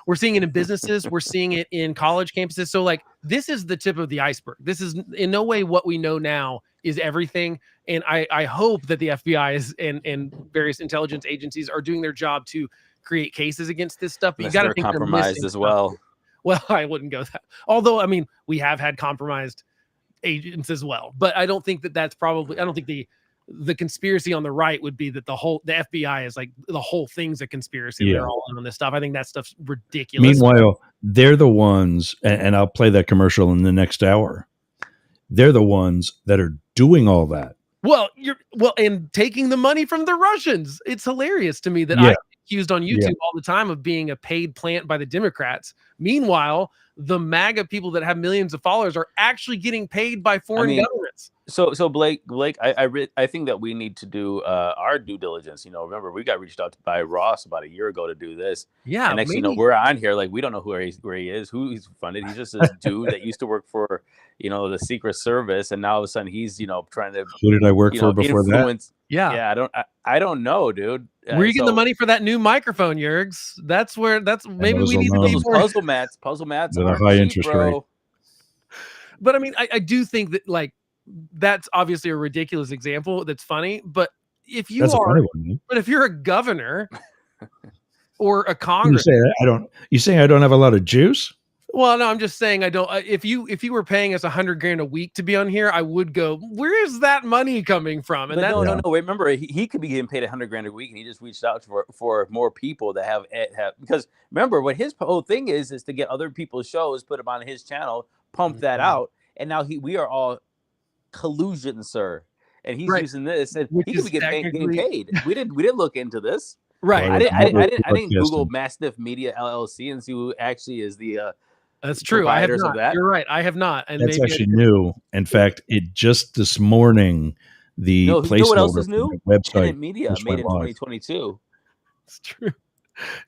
We're seeing it in businesses. We're seeing it in college campuses. So, like, this is the tip of the iceberg. This is in no way what we know now is everything. And I hope that the FBI and various intelligence agencies are doing their job to create cases against this stuff. But you got to think compromised as well. Well, I wouldn't go that. Although, I mean, we have had compromised agents as well. But I don't think that's probably. I don't think the conspiracy on the right would be that the FBI is like the whole thing's a conspiracy. Yeah. They're all in on this stuff. I think that stuff's ridiculous. Meanwhile, they're the ones, and I'll play that commercial in the next hour. They're the ones that are doing all that. Well, and taking the money from the Russians. It's hilarious to me that I'm accused on YouTube all the time of being a paid plant by the Democrats. Meanwhile, the MAGA people that have millions of followers are actually getting paid by foreign governments. So Blake, I think that we need to do our due diligence. Remember we got reached out by Ross about a year ago to do this. Yeah. And next, we're on here like we don't know where he is, who he's funded. He's just this dude that used to work for, the Secret Service, and now all of a sudden he's, trying to. Who did I work for before that? Yeah. I don't know, dude. Where are you getting the money for that new microphone, Yergs? Maybe we need to be more puzzle mats. Puzzle mats with a high interest rate. But I mean, I do think that that's obviously a ridiculous example. That's funny, but if you're a governor or a Congress, you say I don't have a lot of juice. Well, no, I'm just saying I don't. If you were paying us $100,000 a week to be on here, I would go. Where is that money coming from? And no. Remember, he could be getting paid $100,000 a week, and he just reached out for more people that have because remember what his whole thing is to get other people's shows, put them on his channel, pump that out, and now we are all collusion, sir, and he's using this, and he could be getting paid. We didn't look into this, right? I didn't Google Mastiff Media LLC and see who actually is the. That's true. I have not. You're right. I have not. And that's actually new. In fact, it just this morning the No, you know what else placeholder is for new? the website Tenant Media just made went in live. 2022. It's true.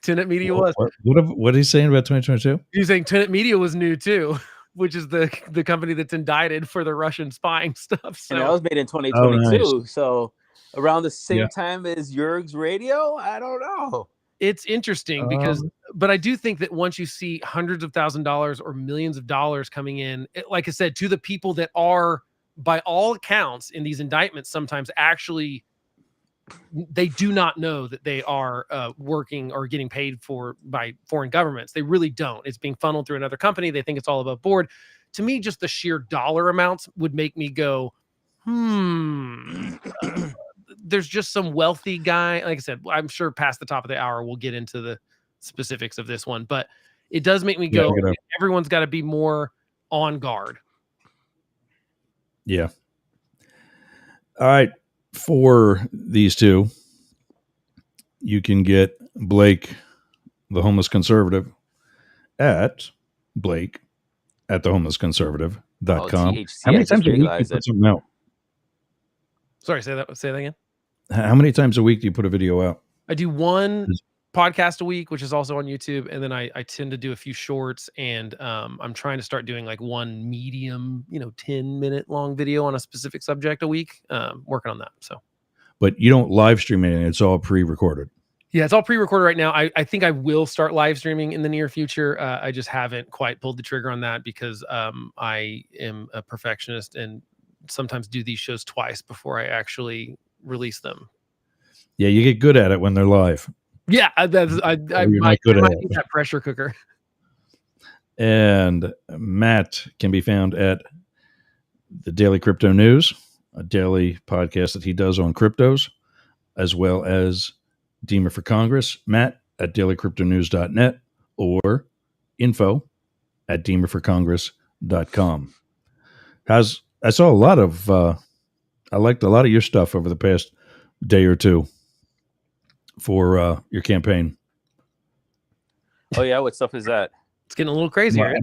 Tenet Media was. What are you saying about 2022? He's saying Tenet Media was new too, which is the company that's indicted for the Russian spying stuff. So And that was made in Oh, 2022. nice. So around the same Yeah. time as Jurg's radio? I don't know. it's interesting because, Um, but I do think that once you see hundreds of $1,000s or millions of dollars coming in, like I said, to the people that are, by all accounts in these indictments, sometimes actually they do not know that they are working or getting paid for by foreign governments. They really don't. It's being funneled through another company. They think it's all above board. To me, just the sheer dollar amounts would make me go, there's just some wealthy guy. Like I said, I'm sure past the top of the hour, we'll get into the specifics of this one, but it does make me Yeah, go, we're gonna- everyone's got to be more on guard. Yeah. All right. For these two, you can get Blake, the homeless conservative, at Blake at thehomelessconservative.com. THC, How many I just times a week do you realized put it. something out? Sorry, say that again. How many times a week do you put a video out? I do one podcast a week, which is also on YouTube, and then I tend to do a few shorts, and I'm trying to start doing like one medium, 10-minute long video on a specific subject a week. Working on that. So, But you don't live stream it, it's all pre-recorded. yeah, it's all pre-recorded right now. I think I will start live streaming in the near future. I just haven't quite pulled the trigger on that because I am a perfectionist and sometimes do these shows twice before I actually release them. Yeah, you get good at it when they're live. Yeah, I You're might not good at need it. that pressure cooker. And Matt can be found at the Daily Crypto News, a daily podcast that he does on cryptos, as well as Deemer for Congress, Matt at dailycryptonews.net or info@deemerforcongress.com. I saw a lot of, I liked a lot of your stuff over the past day or two for your campaign. Oh yeah, what stuff is that? It's getting a little crazy, right?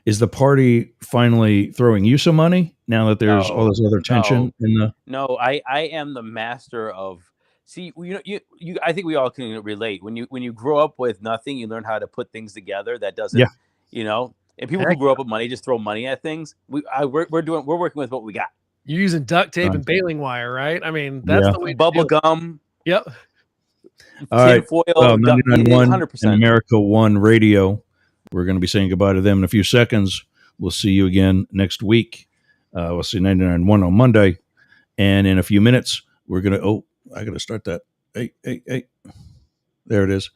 Is the party finally throwing you some money now that there's all this other tension in the? No, I am the master of. See, you I think we all can relate. When you grow up with nothing, you learn how to put things together. That doesn't, And people who grow up with money just throw money at things. We're working with what we got. You're using duct tape and baling wire, right? I mean, that's the way. Bubble gum. Yep. All right. Foil. 99.1 100%. and America One Radio. We're going to be saying goodbye to them in a few seconds. We'll see you again next week. We'll see 99.1 on Monday, and in a few minutes we're going to. Oh, I got to start that. Hey. There it is.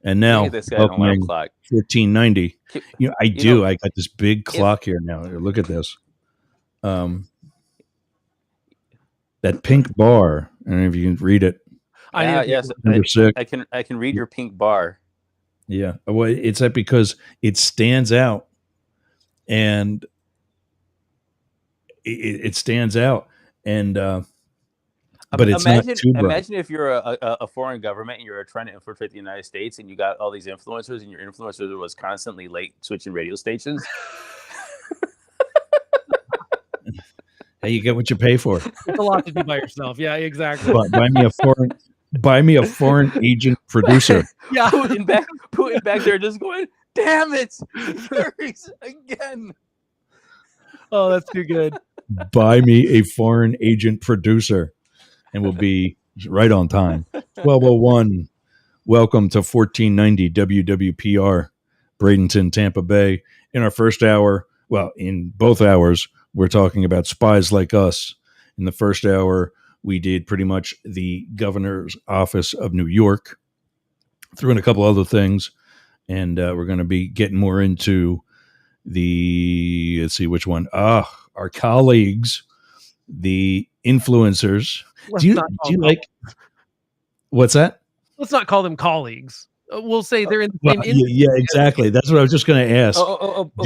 And now, this guy on alarm clock. 1490. I do. I got this big clock here now. Look at this. That pink bar. I don't know if you can read it. Yes, Number 6. I can read your pink bar. Yeah. Well, it's that because it stands out, and it stands out, and but it's not too bright. Imagine if you're a foreign government and you're trying to infiltrate the United States, and you got all these influencers, and your influencer was constantly late switching radio stations. Hey, you get what you pay for. It's a lot to do by yourself. Yeah, exactly. Buy me a foreign agent producer. Yeah, Putin back there just going, damn it, again. Oh, that's too good. Buy me a foreign agent producer, and we'll be right on time. 12:01. Welcome to 1490 WWPR, Bradenton, Tampa Bay. In our first hour, well, in both hours, we're talking about Spies Like Us. In the first hour, we did pretty much the governor's office of New York, threw in a couple other things, and we're going to be getting more into the, let's see which one. Our colleagues, the influencers. Do you like, what's that? Let's not call them colleagues. We'll say they're in the same industry. Yeah, exactly. That's what I was just going to ask.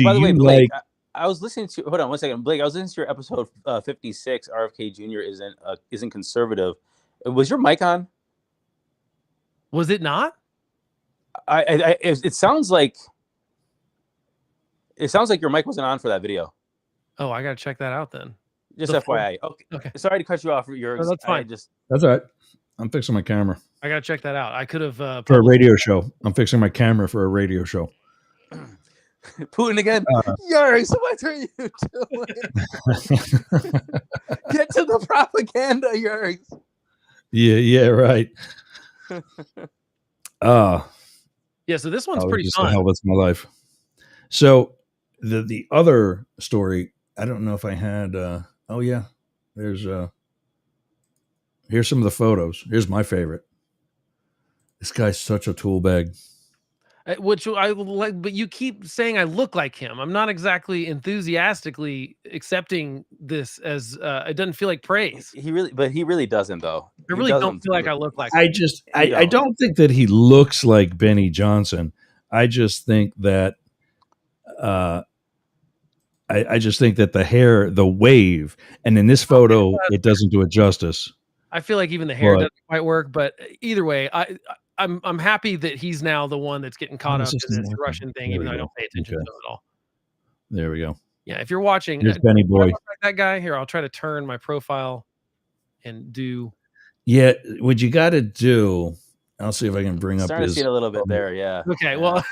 By the way, Blake, I was listening to. Hold on one second, Blake. I was listening to your episode 56. RFK Jr. isn't conservative. Was your mic on? Was it not? It sounds like your mic wasn't on for that video. Oh, I got to check that out then. Just The FYI. Okay. Okay. Sorry to cut you off, Jurgs. that's fine. That's all right. I'm fixing my camera I gotta check that out. I could have for a radio show. I'm fixing my camera for a radio show. Putin again. Jurgs, what are you doing? Get to the propaganda, Jurgs. Yeah, right. Yeah, so this one's pretty just fun. the hell that's my life. So the other story, I don't know if I had. Oh yeah, here's some of the photos. Here's my favorite. This guy's such a tool bag. Which I like, but you keep saying I look like him. I'm not exactly enthusiastically accepting this as it doesn't feel like praise. He really doesn't though. I really don't feel like I look like him. I don't think that he looks like Benny Johnson. I just think that I just think that the hair, the wave, and in this photo, it doesn't do it justice. I feel like even the hair doesn't quite work, but either way, I'm happy that he's now the one that's getting caught up in this Russian thing, even though I don't pay attention to it at all. There we go. Yeah, if you're watching, here's Benny Boy. Like that guy here, I'll try to turn my profile and do. Yeah, what you got to do. I'll see if I can bring up his. See it a little bit there. Yeah. Okay. Well,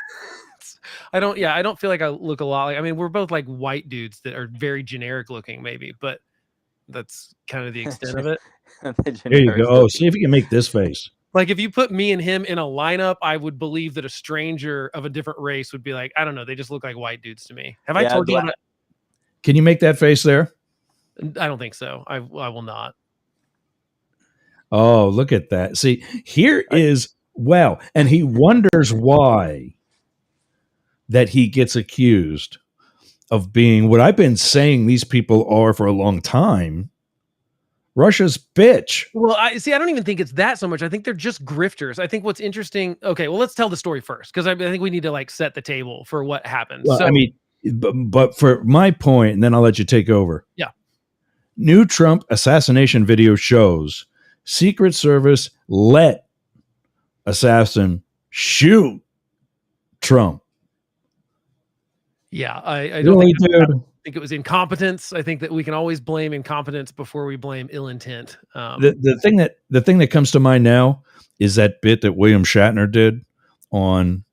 I don't feel like I look a lot like. I mean, we're both like white dudes that are very generic looking, maybe, but that's kind of the extent of it. There you go. Oh, see if you can make this face. Like if you put me and him in a lineup, I would believe that a stranger of a different race would be like, I don't know, they just look like white dudes to me. Have I told you that? Can you make that face there? I don't think so. I will not. Oh, look at that. See, here is, wow. And he wonders why that he gets accused of being what I've been saying these people are for a long time. Russia's bitch. Well, I don't even think it's that so much. I think they're just grifters. I think what's interesting. Okay, well, let's tell the story first because I think we need to like set the table for what happened. Well, I mean, but for my point, and then I'll let you take over. Yeah. New Trump assassination video shows Secret Service let assassin shoot Trump. Yeah, I don't really, dude. I think it was incompetence. I think that we can always blame incompetence before we blame ill intent. The thing that comes to mind now is that bit that William Shatner did on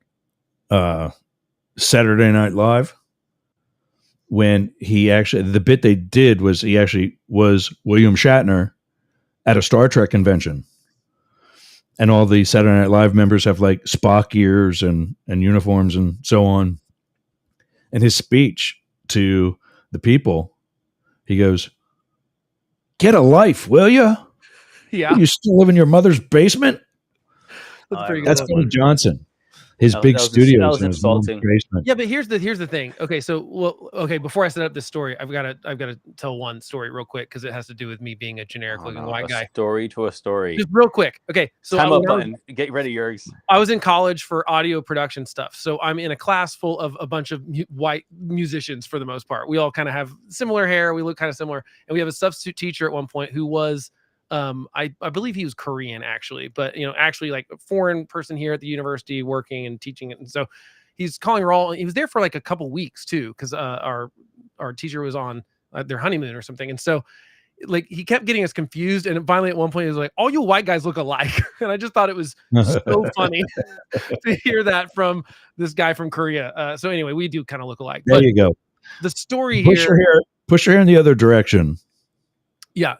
Saturday Night Live when the bit they did was he actually was William Shatner at a Star Trek convention. And all the Saturday Night Live members have like Spock ears and uniforms and so on. And his speech to the people, he goes, "Get a life, will you? Yeah. You still live in your mother's basement?" That's Benny Johnson. His big studios in his insulting. basement. Yeah, but here's the thing. Okay, so before I set up this story, I've got to tell one story real quick because it has to do with me being a generic looking white guy. Story to a story. Just real quick. Okay, so time up button. Get ready, Jurgs. I was in college for audio production stuff, so I'm in a class full of a bunch of white musicians for the most part. We all kind of have similar hair. We look kind of similar, and we have a substitute teacher at one point who was. I believe he was Korean actually, but actually like a foreign person here at the university working and teaching it. And so he's calling roll. He was there for like a couple weeks too, because our teacher was on their honeymoon or something. And so like he kept getting us confused. And finally at one point he was like, "All you white guys look alike." And I just thought it was so funny to hear that from this guy from Korea. So anyway, we do kind of look alike. There you go. The story push your hair in the other direction. Yeah.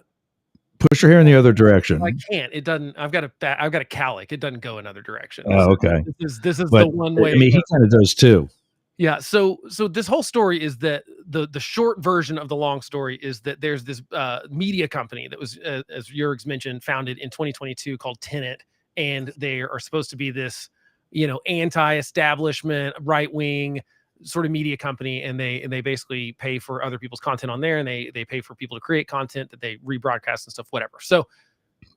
Push your hair in the other direction. I can't. It doesn't. I've got a cowlick. It doesn't go another direction. Oh, okay. This is the one way. I mean, he kind of does too. Yeah. So this whole story is that the short version of the long story is that there's this media company that was, as Jurgs mentioned, founded in 2022 called Tenet, and they are supposed to be this, anti-establishment, right wing sort of media company, and they basically pay for other people's content on there, and they pay for people to create content that they rebroadcast and stuff, whatever. So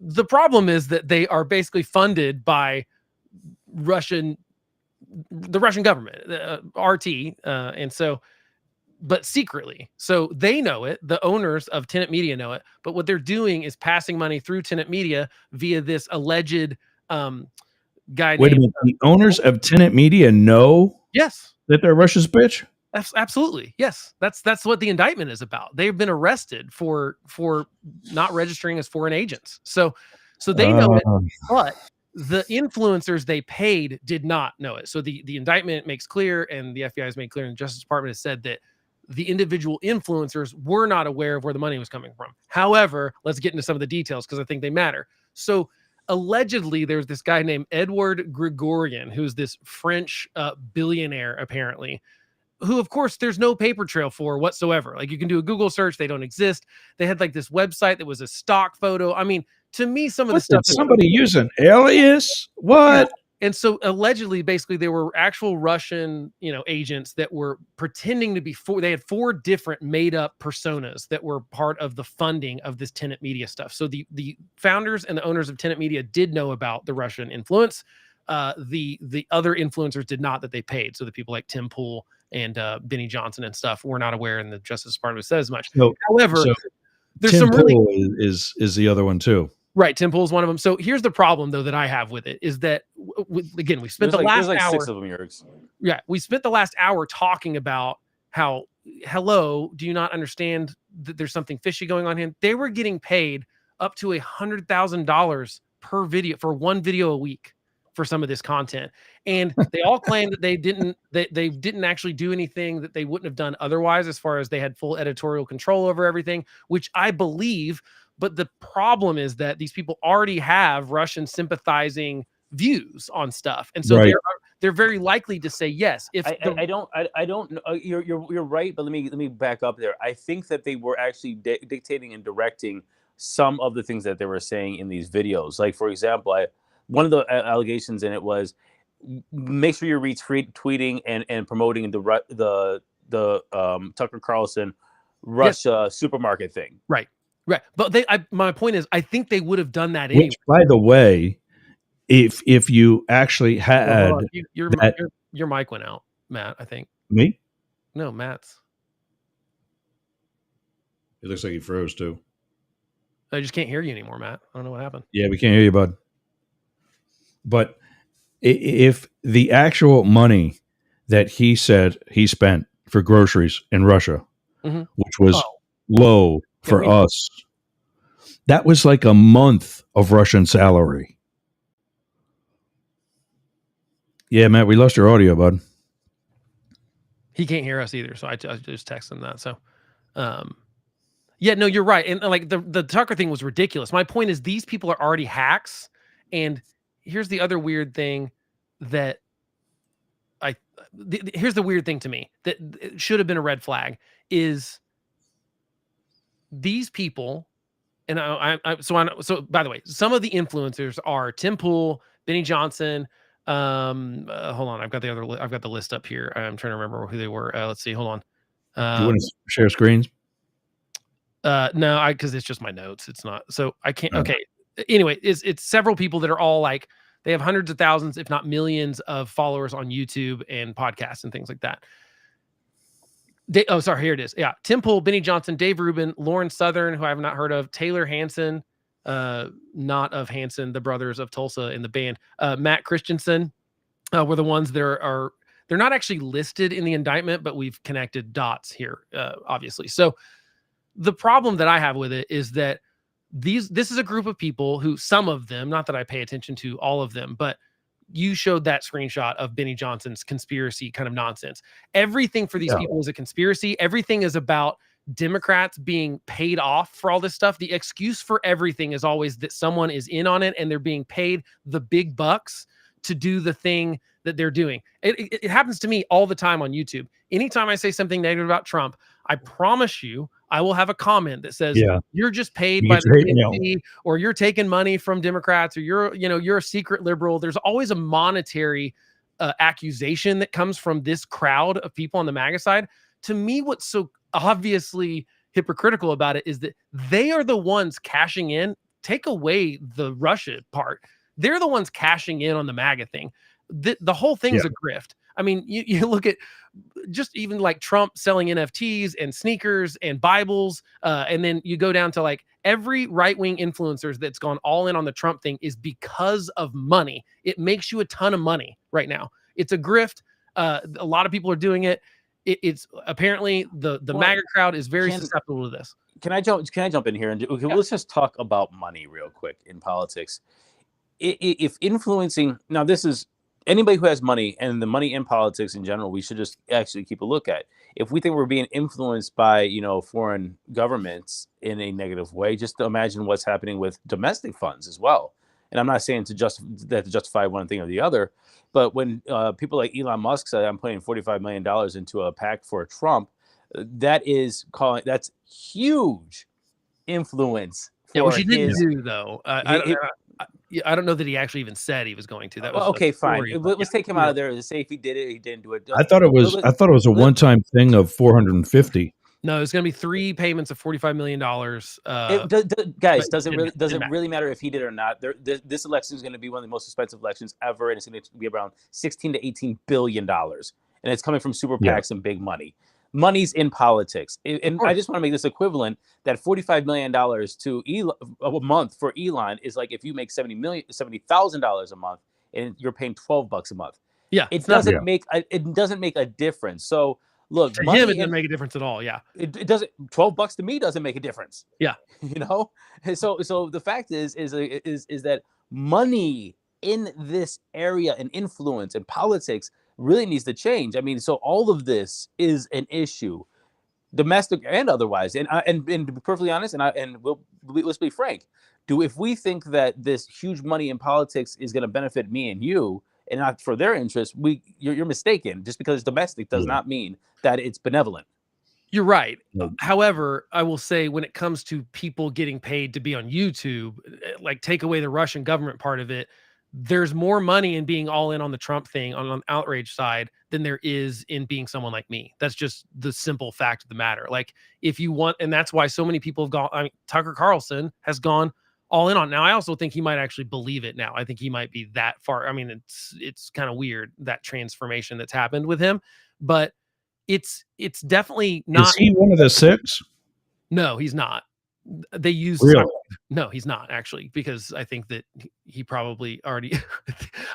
the problem is that they are basically funded by the Russian government, RT, and so, but secretly. So they know it. The owners of Tenet Media know it. But what they're doing is passing money through Tenet Media via this alleged guy. Wait a minute. The owners of Tenet Media know? Yes. That they're Russia's bitch? Absolutely. Yes. That's what the indictment is about. They've been arrested for not registering as foreign agents. So they know it, but the influencers they paid did not know it. So the indictment makes clear, and the FBI has made clear, and the Justice Department has said that the individual influencers were not aware of where the money was coming from. However, let's get into some of the details because I think they matter. So allegedly, there's this guy named Edward Grigorian, who's this French billionaire, apparently, who, of course, there's no paper trail for whatsoever. Like, you can do a Google search, they don't exist. They had like this website that was a stock photo. I mean, to me, some of the stuff. Did somebody use an alias? What? Yeah. And so allegedly, basically, there were actual Russian, agents that were pretending to be they had 4 different made up personas that were part of the funding of this Tenet Media stuff. So the founders and the owners of Tenet Media did know about the Russian influence. The other influencers did not, that they paid. So the people like Tim Pool and Benny Johnson and stuff were not aware, and the Justice Department said as much. However, there's Tim some really Pool is the other one too. Right, Tim Pool is one of them. So here's the problem, though, that I have with it is that, again, we spent the last hour. 6 of them, Yergs. Yeah, we spent the last hour talking about how, hello, do you not understand that there's something fishy going on here? They were getting paid up to $100,000 per video for one video a week for some of this content, and they all claim that they didn't actually do anything that they wouldn't have done otherwise, as far as they had full editorial control over everything, which I believe. But the problem is that these people already have Russian sympathizing views on stuff, and so Right. they're very likely to say yes. If I don't know. You're right, but let me back up there. I think that they were actually dictating and directing some of the things that they were saying in these videos. Like, for example, one of the allegations in it was, make sure you're retweeting and promoting the Tucker Carlson Russia supermarket thing. Right. But my point is, I think they would have done that anyway. Which, by the way, if you actually had your mic went out, Matt, I think. Me? No, Matt's. It looks like he froze too. I just can't hear you anymore, Matt. I don't know what happened. Yeah, we can't hear you, bud. But if the actual money that he said he spent for groceries in Russia, which was low for us, that was like a month of Russian salary. Yeah, Matt, we lost your audio, bud. He can't hear us either, so I just texted him that. So, yeah, no, you're right. And like the Tucker thing was ridiculous. My point is, these people are already hacks. And here's the other weird thing that here's the weird thing to me that should have been a red flag is these people. And so by the way, some of the influencers are Tim Pool, Benny Johnson. Hold on, I've got the list up here. I'm trying to remember who they were. Let's see. Hold on. Do you want to share screens? No, because it's just my notes. It's not, so I can't. Okay. Anyway, it's several people that are all like, they have hundreds of thousands, if not millions, of followers on YouTube and podcasts and things like that. Sorry, here it is. Yeah, Tim Pool, Benny Johnson, Dave Rubin, Lauren Southern, who I have not heard of, Taylor Hansen, not of Hansen, the brothers of Tulsa in the band, Matt Christensen, were the ones that are they're not actually listed in the indictment, but we've connected dots here, obviously. So the problem that I have with it is that this is a group of people who, some of them, not that I pay attention to all of them, but you showed that screenshot of Benny Johnson's conspiracy kind of nonsense. Everything for these people is a conspiracy. Everything is about Democrats being paid off for all this stuff. The excuse for everything is always that someone is in on it and they're being paid the big bucks to do the thing that they're doing. It happens to me all the time on YouTube. Anytime I say something negative about Trump, I promise you, I will have a comment that says, you're just paid by the DNC, or you're taking money from Democrats, or you're a secret liberal. There's always a monetary accusation that comes from this crowd of people on the MAGA side. To me, what's so obviously hypocritical about it is that they are the ones cashing in. Take away the Russia part. They're the ones cashing in on the MAGA thing. The whole thing's a grift. I mean, you look at just even like Trump selling NFTs and sneakers and Bibles. And then you go down to like every right-wing influencers that's gone all in on the Trump thing is because of money. It makes you a ton of money right now. It's a grift. A lot of people are doing it. it's apparently the MAGA crowd is very susceptible to this. Can I jump in here and let's just talk about money real quick in politics. If influencing, now this is anybody who has money, and the money in politics in general, we should just actually keep a look at. If we think we're being influenced by foreign governments in a negative way, just imagine what's happening with domestic funds as well. And I'm not saying to justify one thing or the other, but when people like Elon Musk said, I'm putting $45 million into a PAC for Trump, that's huge influence. Yeah, which he didn't do, though. I don't know that he actually even said he was going to. That was okay, fine. Let's take him out of there to say if he did it, he didn't do it. I thought it was a one-time thing of 450. No, it's going to be 3 payments of $45 million. Guys, does it really matter if he did or not? This election is going to be one of the most expensive elections ever, and it's going to be around $16 to $18 billion, and it's coming from super PACs and big money. Money's in politics, and I just want to make this equivalent that $45 million a month for Elon is like if you make $70,000 a month and you're paying $12 a month. Yeah, it doesn't make a difference. So look, to him, it doesn't make a difference at all. Yeah, it doesn't. $12 to me doesn't make a difference. Yeah, And so the fact is that money in this area and influence and politics really needs to change. I mean, so all of this is an issue, domestic and otherwise. And to be perfectly honest, let's be frank. If we think that this huge money in politics is going to benefit me and you, and not for their interest, you're mistaken. Just because it's domestic does not mean that it's benevolent. You're right. However, I will say when it comes to people getting paid to be on YouTube, like take away the Russian government part of it, there's more money in being all in on the Trump thing on the outrage side than there is in being someone like me. That's just the simple fact of the matter. Like if you want, and that's why so many people have gone, I mean, Tucker Carlson has gone all in on. Now, I also think he might actually believe it now. I think he might be that far. I mean, it's kind of weird, that transformation that's happened with him, but it's definitely not. Is he one of the 6? No, he's not. They use no, he's not actually, because I think that he probably already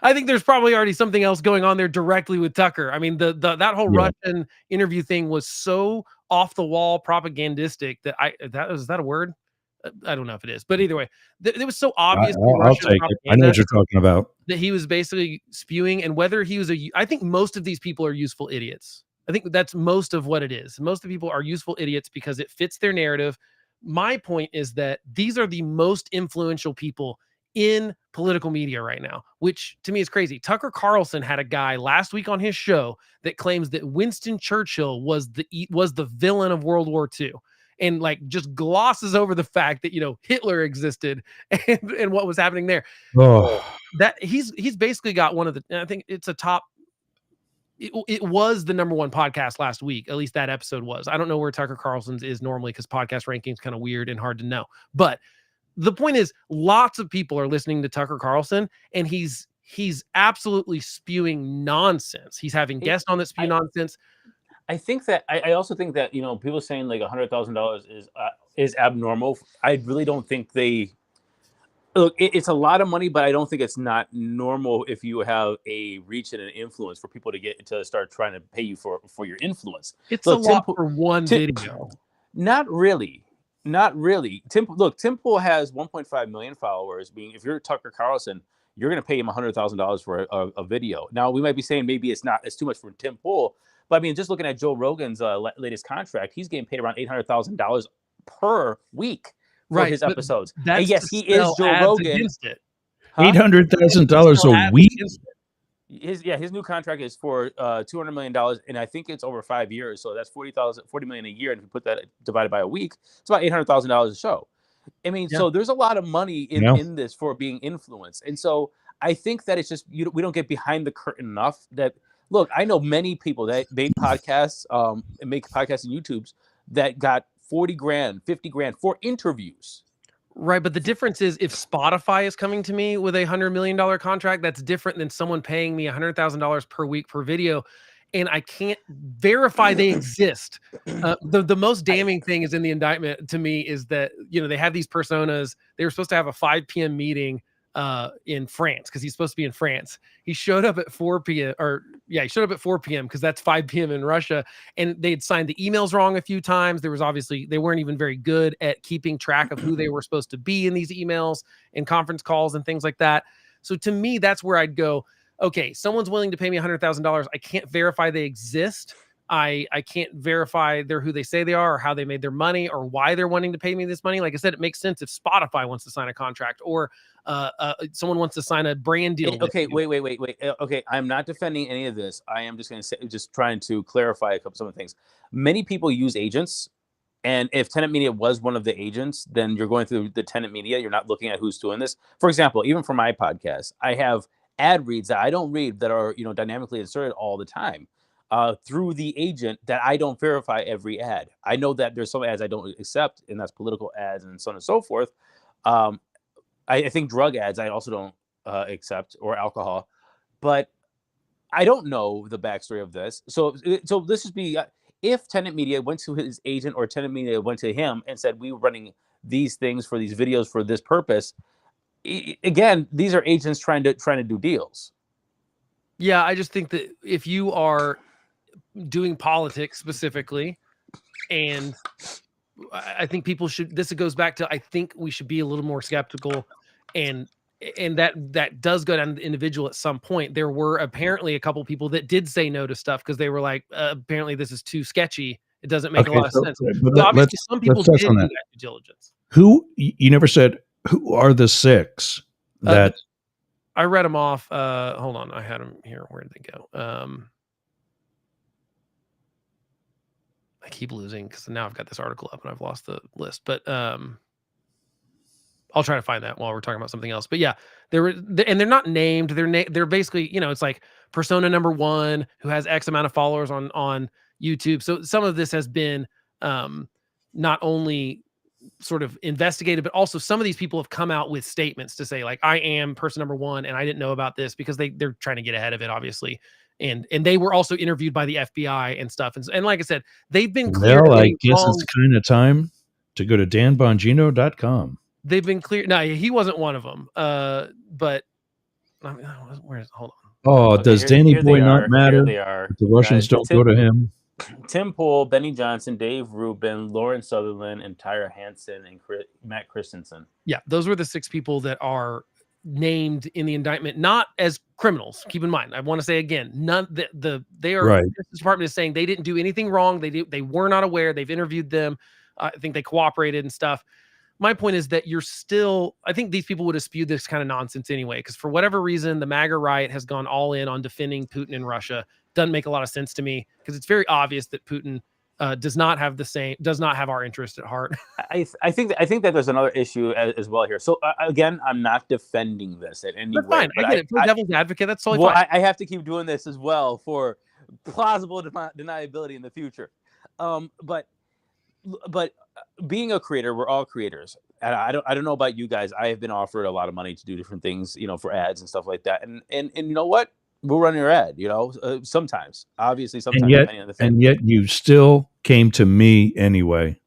I think there's probably already something else going on there directly with Tucker. I mean, that whole Russian interview thing was so off the wall propagandistic that is that a word? I don't know if it is, but either way, it was so obvious. I'll take it. I know what you're talking about. That he was basically spewing, and whether he was I think most of these people are useful idiots. I think that's most of what it is. Most of the people are useful idiots because it fits their narrative. My point is that these are the most influential people in political media right now, which to me is crazy. Tucker Carlson had a guy last week on his show that claims that Winston Churchill was the villain of World War II, and like just glosses over the fact that Hitler existed and what was happening there. That he's basically got one of the, I think it's a top. It was the #1 podcast last week. At least that episode was. I don't know where Tucker Carlson's is normally because podcast ranking's kind of weird and hard to know. But the point is, lots of people are listening to Tucker Carlson, and he's absolutely spewing nonsense. He's having guests on that spew nonsense. I think that I also think that people saying like $100,000 is abnormal. I really don't think they. Look, it's a lot of money, but I don't think it's not normal if you have a reach and an influence for people to start trying to pay you for your influence. It's a lot for one video. Not really. Tim Pool has 1.5 million followers. If you're Tucker Carlson, you're going to pay him $100,000 for a video. Now, we might be saying maybe it's too much for Tim Pool, but I mean, just looking at Joe Rogan's latest contract, he's getting paid around $800,000 per week. For his episodes. And yes, he is Joe Rogan. $800,000 a week. His new contract is for $200 million, and I think it's over 5 years. So that's $40 million a year, and if you put that divided by a week, it's about $800,000 a show. I mean, so there's a lot of money in this for being influenced, and so I think that it's just we don't get behind the curtain enough. That look, I know many people that make podcasts, and make podcasts and YouTubes that got $40,000, $50,000 for interviews. Right, but the difference is if Spotify is coming to me with a $100 million contract, that's different than someone paying me $100,000 per week per video, and I can't verify they exist. The most damning thing is in the indictment to me is that they have these personas. They were supposed to have a 5 p.m. meeting in France because he's supposed to be in France. He showed up at 4 p.m. He showed up at 4 p.m. because that's 5 p.m. in Russia. And they had signed the emails wrong a few times. There was obviously, they weren't even very good at keeping track of who they were supposed to be in these emails and conference calls and things like that. So to me, that's where I'd go, okay, someone's willing to pay me $100,000. I can't verify they exist. I can't verify they're who they say they are or how they made their money or why they're wanting to pay me this money. Like I said, it makes sense if Spotify wants to sign a contract or someone wants to sign a brand deal. Okay, wait. Okay, I'm not defending any of this. I am just going to say, just trying to clarify some of the things. Many people use agents, and if Tenant Media was one of the agents, then you're going through the Tenant Media. You're not looking at who's doing this. For example, even for my podcast, I have ad reads that I don't read that are dynamically inserted all the time. Through the agent that I don't verify every ad. I know that there's some ads I don't accept, and that's political ads and so on and so forth. I think drug ads I also don't accept, or alcohol, but I don't know the backstory of this. So this would be if Tenant Media went to his agent or Tenant Media went to him and said, we were running these things for these videos for this purpose. Again, these are agents trying to do deals. Yeah, I just think that if you are doing politics specifically, and I think people should, this goes back to, I think we should be a little more skeptical, and that does go down to the individual at some point. There were apparently a couple people that did say no to stuff because they were like, apparently this is too sketchy. It doesn't make a lot of sense. But obviously some people did do that due diligence. Who, you never said, who are the 6 that... I read them off. Hold on. I had them here. Where did they go? I keep losing because now I've got this article up and I've lost the list, but I'll try to find that while we're talking about something else. But yeah, and they're not named. They're basically, it's like persona number 1 who has X amount of followers on YouTube. So some of this has been not only sort of investigated, but also some of these people have come out with statements to say, like, I am person number 1 and I didn't know about this, because they're trying to get ahead of it, obviously. And they were also interviewed by the FBI and stuff. And like I said, they've been cleared. Well, I guess it's kind of time to go to danbongino.com. They've been cleared. No, he wasn't one of them. But hold on. Oh, okay, does Danny Boy not matter? They are. The Russians don't go to him. Tim Pool, Benny Johnson, Dave Rubin, Lauren Sutherland, and Tyra Hansen, and Matt Christensen. Yeah, those were the 6 people that are named in the indictment, not as criminals. Keep in mind, I want to say again, they are right. The Justice Department is saying they didn't do anything wrong. They were not aware. They've interviewed them. I think they cooperated and stuff. My point is that I think these people would have spewed this kind of nonsense anyway, because for whatever reason, the MAGA right has gone all in on defending Putin in Russia. Doesn't make a lot of sense to me, because it's very obvious that Putin does not have our interest at heart. I think that there's another issue as well here. So again, I'm not defending this at any way. Fine. I get it. For devil's advocate, that's totally fine. I have to keep doing this as well for plausible deniability in the future. But being a creator, we're all creators. And I don't know about you guys. I have been offered a lot of money to do different things, for ads and stuff like that. And you know what? We'll run your ad, sometimes. Obviously, sometimes. And yet you still came to me anyway.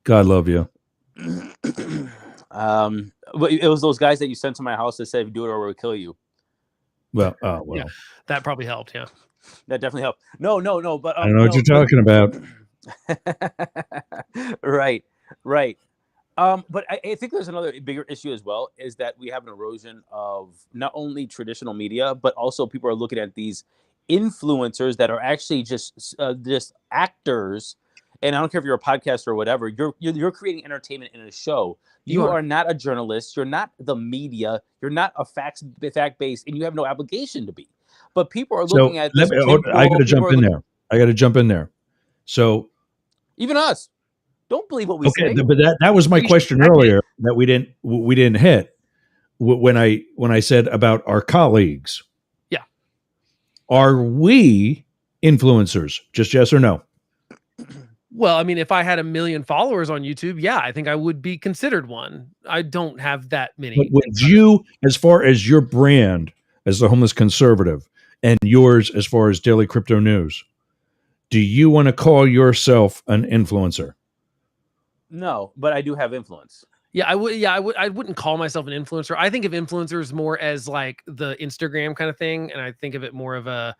God love you. But it was those guys that you sent to my house that said, do it or we'll kill you. Well. Yeah, that probably helped, yeah. That definitely helped. No, but... I don't know what you're talking about. Right. But I think there's another bigger issue as well, is that we have an erosion of not only traditional media, but also people are looking at these influencers that are actually just actors. And I don't care if you're a podcaster or whatever, you're creating entertainment in a show. You are not a journalist. You're not the media. You're not a fact-based, and you have no obligation to be. But people are looking at this. I got to jump in there. So even us. Don't believe what we say. But that was my question earlier that we didn't hit when I said about our colleagues. Yeah. Are we influencers? Just yes or no? Well, I mean, if I had 1 million followers on YouTube, yeah, I think I would be considered one. I don't have that many. But with you, as far as your brand as the Homeless Conservative, and yours as far as Daily Crypto News, do you want to call yourself an influencer? No, but I do have influence. Yeah, I would. Yeah, I wouldn't call myself an influencer. I think of influencers more as like the Instagram kind of thing, and I think of it more of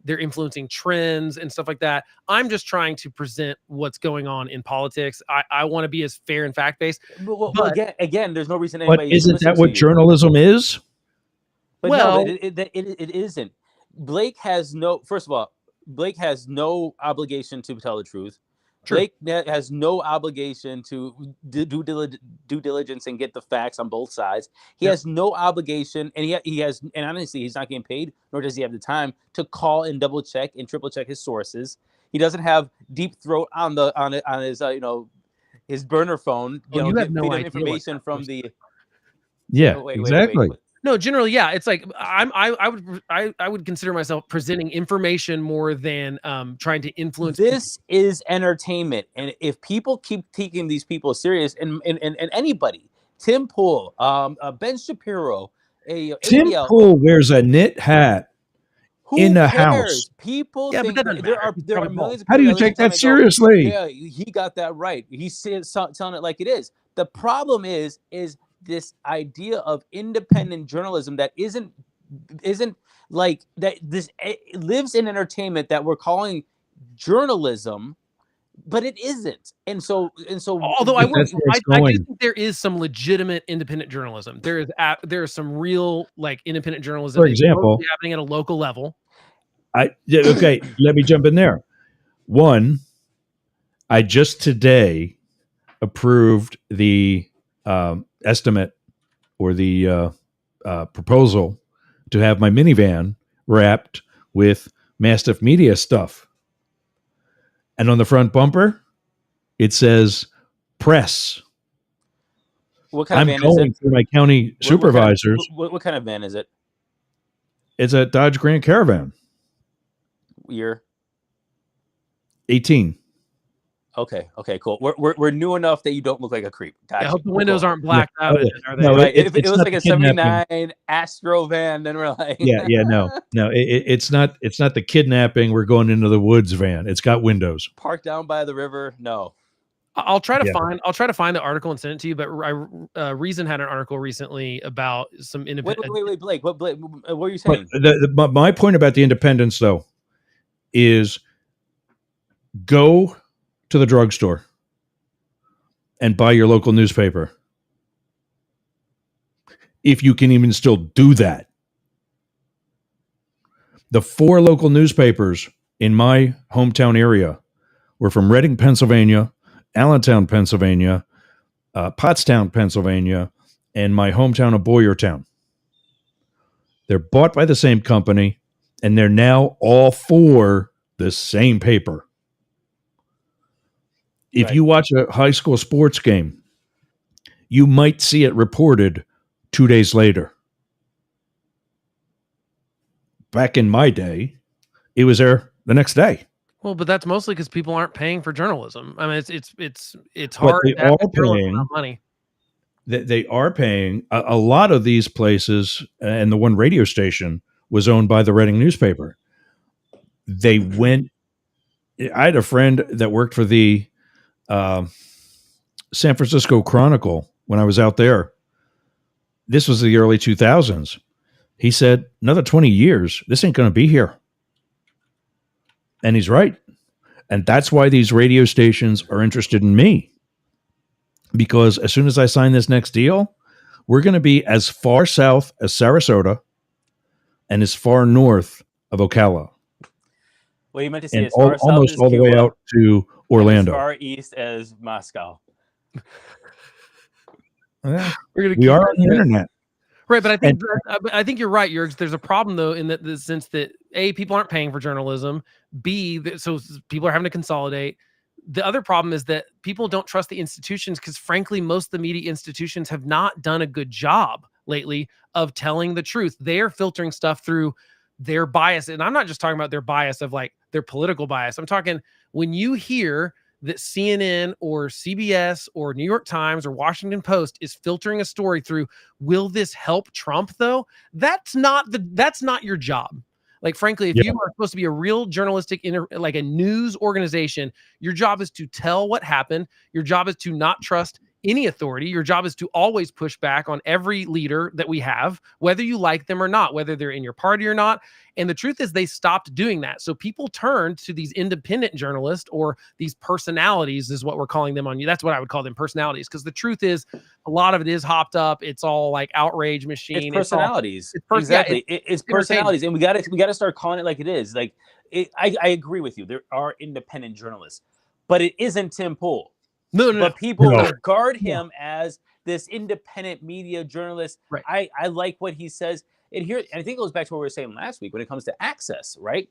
they're influencing trends and stuff like that. I'm just trying to present what's going on in politics. I want to be as fair and fact based. Well, again, there's no reason But anybody should isn't listen that to what you. journalism is? But well, no, it isn't. Blake has no. First of all, Blake has no obligation to tell the truth. True. Blake has no obligation to do due diligence and get the facts on both sides. He Yep. has no obligation, and he has, and honestly, he's not getting paid, nor does he have the time to call and double check and triple check his sources. He doesn't have deep throat on his his burner phone. You have no feed him idea information from the. Yeah, Wait, exactly. No, generally, yeah. It's like I would consider myself presenting information more than trying to influence. This is entertainment, and if people keep taking these people serious, and anybody, Tim Pool, Ben Shapiro, Tim ABL, Pool wears a knit hat who in the cares? house. People Yeah, but think that doesn't there matter. are He's there are probably millions of How do people you that listen take to him that and go, seriously? yeah, he got that right. He's telling it like it is. The problem is this idea of independent journalism that isn't like that. This it lives in entertainment that we're calling journalism, but it isn't. And so Although I That's where it's do going. think there is some legitimate independent journalism. There is some real like independent journalism. For example, mostly happening at a local level. Okay, let me jump in there. One, I just today approved the estimate or the proposal to have my minivan wrapped with Mastiff Media stuff. And on the front bumper, it says press. what kind I'm of van is going it? through my county supervisors. What kind of van is it? It's a Dodge Grand Caravan, Year? 18. Okay, cool. We're new enough that you don't look like a creep. Gotcha. I hope the windows aren't blacked No, out. oh, Are they? no, Right. If it it's was not like a the kidnapping. 79 Astro van, then we're like, No. It's not the kidnapping. We're going into the woods van. It's got windows. parked down by the river. No. I'll try to Yeah. find the article and send it to you. But Reason had an article recently about some independent. Wait, Blake. What were you But saying? my point about the independence, though, is go to the drugstore and buy your local newspaper. If you can even still do that. The 4 local newspapers in my hometown area were from Reading, Pennsylvania, Allentown, Pennsylvania, Pottstown, Pennsylvania, and my hometown of Boyertown. They're bought by the same company, and they're now all for the same paper. If Right. you watch a high school sports game, you might see it reported 2 days later. Back in my day, it was there the next day. Well, but that's mostly because people aren't paying for journalism. I mean, it's But hard they to have are journalism paying. without money. They are paying. A lot of these places, and the one radio station was owned by the Reading newspaper. They went. I had a friend that worked for the San Francisco Chronicle when I was out there. This was the early 2000s. He said, another 20 years, this ain't going to be here. And he's right. And that's why these radio stations are interested in me. Because as soon as I sign this next deal, we're going to be as far south as Sarasota and as far north of Ocala. Well, you meant to say And as far south almost as all the way Cuba, out to and Orlando. as far east as Moscow. Yeah, We're gonna we keep are that on the there. internet. Right, but I think you're right, Jurgs. There's a problem though in the sense that A, people aren't paying for journalism. B, so people are having to consolidate. The other problem is that people don't trust the institutions because, frankly, most of the media institutions have not done a good job lately of telling the truth. They are filtering stuff through their bias, and I'm not just talking about their bias of like their political bias. I'm talking when you hear that CNN or CBS or New York Times or Washington Post is filtering a story through, will this help Trump though? That's not your job. Like, frankly, if you are supposed to be a real journalistic, like a news organization, your job is to tell what happened. Your job is to not trust any authority. Your job is to always push back on every leader that we have, whether you like them or not, whether they're in your party or not. And the truth is they stopped doing that. So people turned to these independent journalists, or these personalities is what we're calling them on you. That's what I would call them, personalities. Because the truth is a lot of it is hopped up. It's all like outrage machine. It's personalities. It's exactly. It's personalities. And we gotta start calling it like it is. Like I agree with you. There are independent journalists, but it isn't Tim Pool. No. But people regard him as this independent media journalist. Right. I like what he says. And here, and I think it goes back to what we were saying last week when it comes to access, right?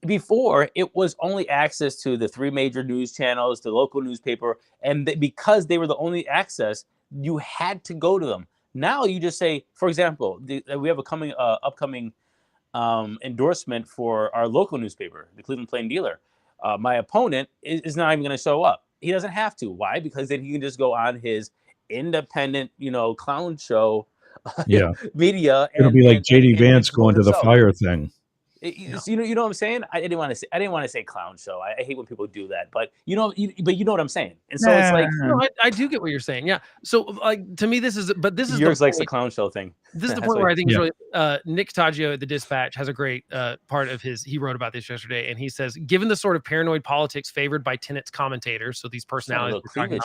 Before, it was only access to the 3 major news channels, the local newspaper, and because they were the only access, you had to go to them. Now you just say, for example, we have a upcoming endorsement for our local newspaper, the Cleveland Plain Dealer. My opponent is not even going to show up. He doesn't have to. Why? Because then he can just go on his independent, clown show media. It'll be like JD Vance going to the fire thing. You know what I'm saying? I didn't want to say clown show. I hate when people do that, but you know what I'm saying. And so it's like, I do get what you're saying. Yeah. So like to me, this is yours likes the clown show thing. This is the point where I think it's really, Nick Taggio at the Dispatch has a great part of he wrote about this yesterday, and he says, given the sort of paranoid politics favored by Tenet's commentators, so these personalities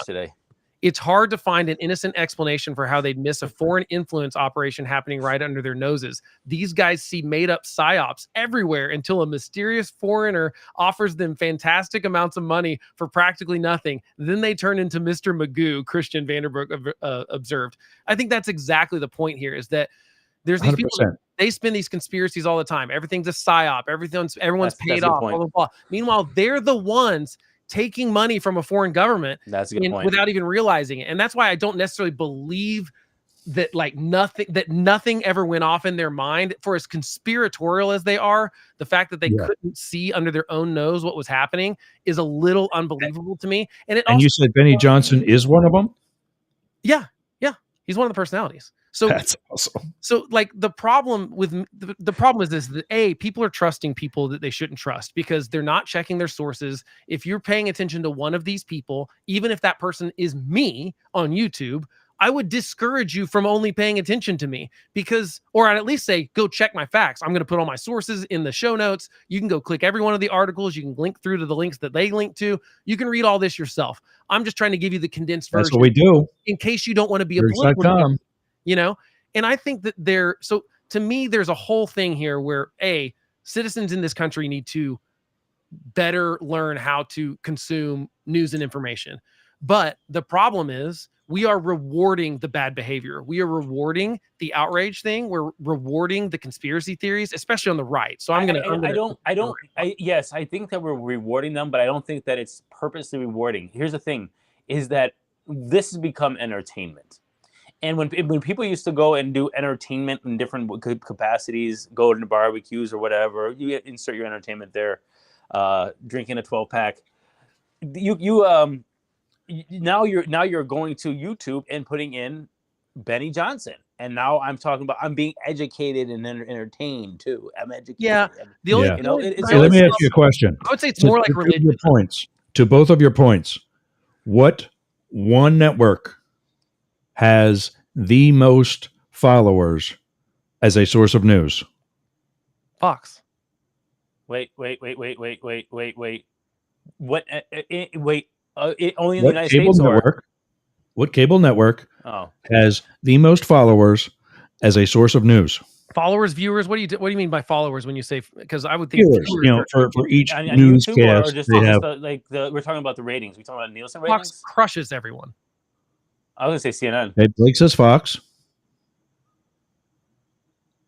today, it's hard to find an innocent explanation for how they'd miss a foreign influence operation happening right under their noses. These guys see made-up psyops everywhere until a mysterious foreigner offers them fantastic amounts of money for practically nothing. Then they turn into Mr. Magoo, Christian Vanderbrook observed. I think that's exactly the point here, is that there's these 100%. People, they spin these conspiracies all the time. Everything's a psyop. Everyone's paid off, blah, blah, blah. Meanwhile, they're the ones taking money from a foreign government. That's a good point. Without even realizing it. And that's why I don't necessarily believe that nothing ever went off in their mind. For as conspiratorial as they are, the fact that they couldn't see under their own nose what was happening is a little unbelievable to me. And you said Benny Johnson is one of them? Yeah. He's one of the personalities. So that's awesome. So like the problem is this, that people are trusting people that they shouldn't trust because they're not checking their sources. If you're paying attention to one of these people, even if that person is me on YouTube, I would discourage you from only paying attention to me or I'd at least say, go check my facts. I'm going to put all my sources in the show notes. You can go click every one of the articles. You can link through to the links that they link to. You can read all this yourself. I'm just trying to give you the condensed version. That's what we do. In case you don't want to be a political, and I think that so to me, there's a whole thing here where citizens in this country need to better learn how to consume news and information. But the problem is we are rewarding the bad behavior. We are rewarding the outrage thing. We're rewarding the conspiracy theories, especially on the right. So yes, I think that we're rewarding them, but I don't think that it's purposely rewarding. Here's the thing, is that this has become entertainment. And when people used to go and do entertainment in different capacities, go to barbecues or whatever, you insert your entertainment there, drinking a 12-pack. Now you're going to YouTube and putting in Benny Johnson, and now I'm talking about I'm being educated and entertained too. I'm educated. Yeah. Let me ask you a question. I would say it's more like religion. To both of your points, what one network has the most followers as a source of news? Fox. Wait. What? Only in the United States? What cable network has the most followers as a source of news? Followers, viewers. What do you mean by followers when you say? Because I would think viewers, for each newscast, we're talking about the ratings. We're talking about Nielsen ratings. Fox crushes everyone. I was gonna say CNN. Hey, Blake says Fox.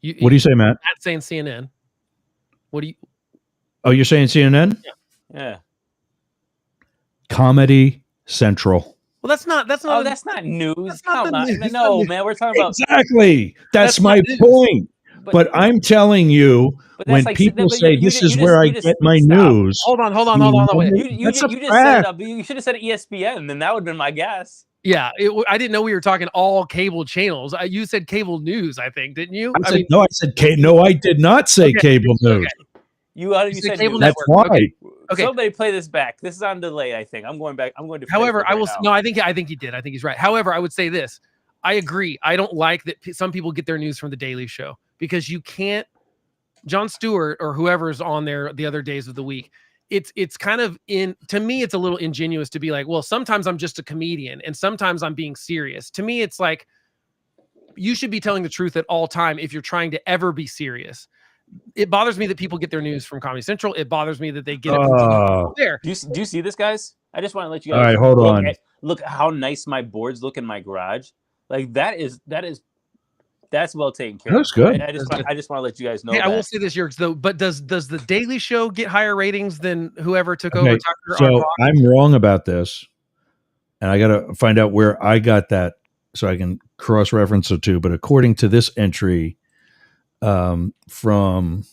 What do you say, Matt? Matt's saying CNN. What do you? Oh, you're saying CNN? Yeah. Comedy Central. Well, that's not news. That's not news. No, man, we're talking about exactly. That's my point. But I'm telling you, when people say this is where I get my news. Hold on. Wait. You should have said ESPN, then that would have been my guess. Yeah, I didn't know we were talking all cable channels. You said cable news, I think, didn't you? I did not say cable news. You said said cable news. That's network. why. Okay. Somebody play this back. This is on delay. I think I'm going back. I'm going to. However, I will. Now. No, I think he did. I think he's right. However, I would say this. I agree. I don't like that some people get their news from the Daily Show because you can't. Jon Stewart or whoever's on there the other days of the week. It's kind of to me, it's a little ingenuous to be like, well, sometimes I'm just a comedian and sometimes I'm being serious. To me, it's like you should be telling the truth at all time if you're trying to ever be serious. It bothers me that people get their news from Comedy Central. It bothers me that they get it from there. Do you see this, guys? I just want to let you guys. All right, hold on. Look how nice my boards look in my garage. Like that's well taken care That's of. good. I just want to let you guys know. Hey, that. I will say this, Yerks, though. But does the Daily Show get higher ratings than whoever took over Okay, Tucker? so I'm wrong about this, and I got to find out where I got that so I can cross-reference the two. But according to this entry from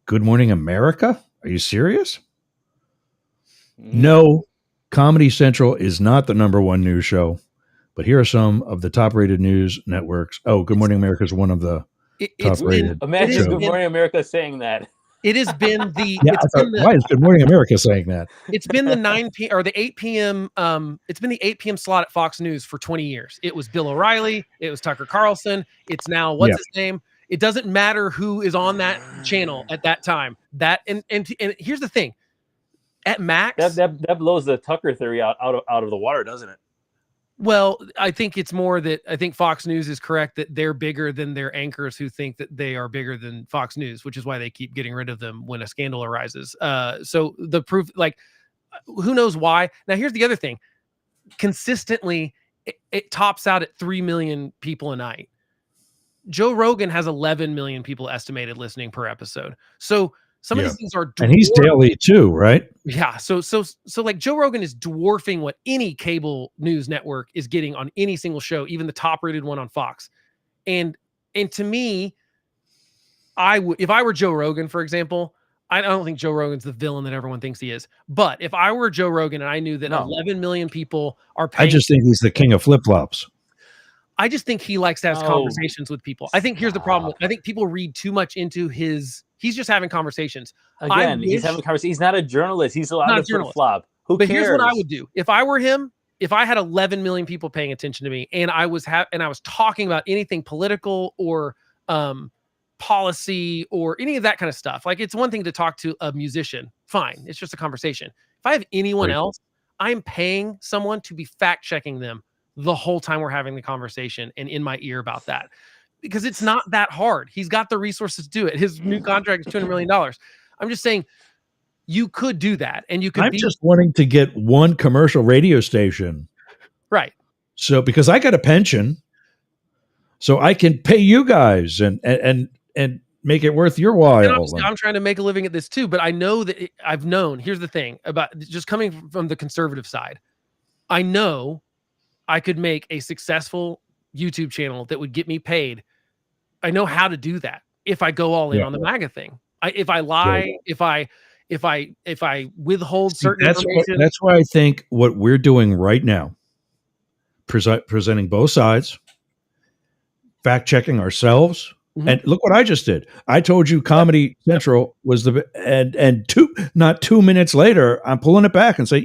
Good Morning America, are you serious? No, Comedy Central is not the #1 news show. But here are some of the top-rated news networks. Oh, Good Morning America is one of the top-rated. Imagine Good Morning America saying that. It has been the. Yeah, why is Good Morning America saying that? It's been the 9 p.m. or the 8 p.m. It's been the 8 p.m. slot at Fox News for 20 years. It was Bill O'Reilly. It was Tucker Carlson. It's now what's his name? It doesn't matter who is on that channel at that time. That and here's the thing. At Max, that blows the Tucker theory out of the water, doesn't it? Well, I think it's more that I think Fox News is correct that they're bigger than their anchors who think that they are bigger than Fox News, which is why they keep getting rid of them when a scandal arises. So the proof, like, who knows why? Now, here's the other thing. Consistently, it tops out at 3 million people a night. Joe Rogan has 11 million people estimated listening per episode. So some of these things are and he's daily too, right? Yeah. So like Joe Rogan is dwarfing what any cable news network is getting on any single show, even the top rated one on Fox. And to me, if I were Joe Rogan, for example, I don't think Joe Rogan's the villain that everyone thinks he is. But if I were Joe Rogan and I knew that 11 million people are paying, I just think he's the king of flip-flops. I just think he likes to have conversations with people. I think here's the problem. I think people read too much into he's just having conversations. Again, he's having conversations. He's not a journalist. He's allowed to flip-flop. Who cares? Here's what I would do. If I were him, if I had 11 million people paying attention to me and I was talking about anything political or policy or any of that kind of stuff, like it's one thing to talk to a musician. Fine. It's just a conversation. If I have anyone else, I'm paying someone to be fact-checking them the whole time we're having the conversation and in my ear about that, because it's not that hard. He's got the resources to do it. His new contract is $200 million. I'm just saying you could do that, and you could. I'm just wanting to get one commercial radio station, right? So because I got a pension, so I can pay you guys and make it worth your while. I'm trying to make a living at this too, but I know that I've known. Here's the thing about just coming from the conservative side. I know I could make a successful YouTube channel that would get me paid. I know how to do that if I go all in on the MAGA thing. If I lie, if I withhold certain information. That's why I think what we're doing right now, presenting both sides, fact checking ourselves, and look what I just did. I told you Comedy Central was not 2 minutes later, I'm pulling it back and say,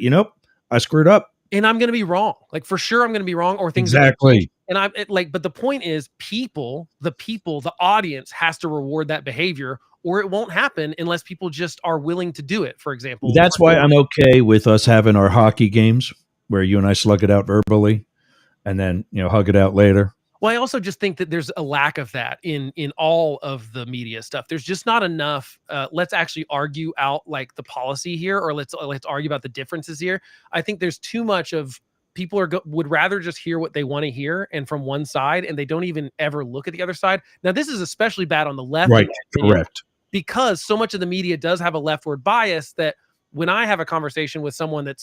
I screwed up. And I'm going to be wrong. Like for sure, I'm going to be wrong or things. Exactly. And but the point is the audience has to reward that behavior or it won't happen unless people just are willing to do it. For example, that's why I'm okay with us having our hockey games where you and I slug it out verbally and then, hug it out later. Well, I also just think that there's a lack of that in all of the media stuff. There's just not enough. Let's actually argue out like the policy here, or let's argue about the differences here. I think there's too much of people would rather just hear what they want to hear and from one side, and they don't even ever look at the other side. Now, this is especially bad on the left, right? Correct. Because so much of the media does have a leftward bias that when I have a conversation with someone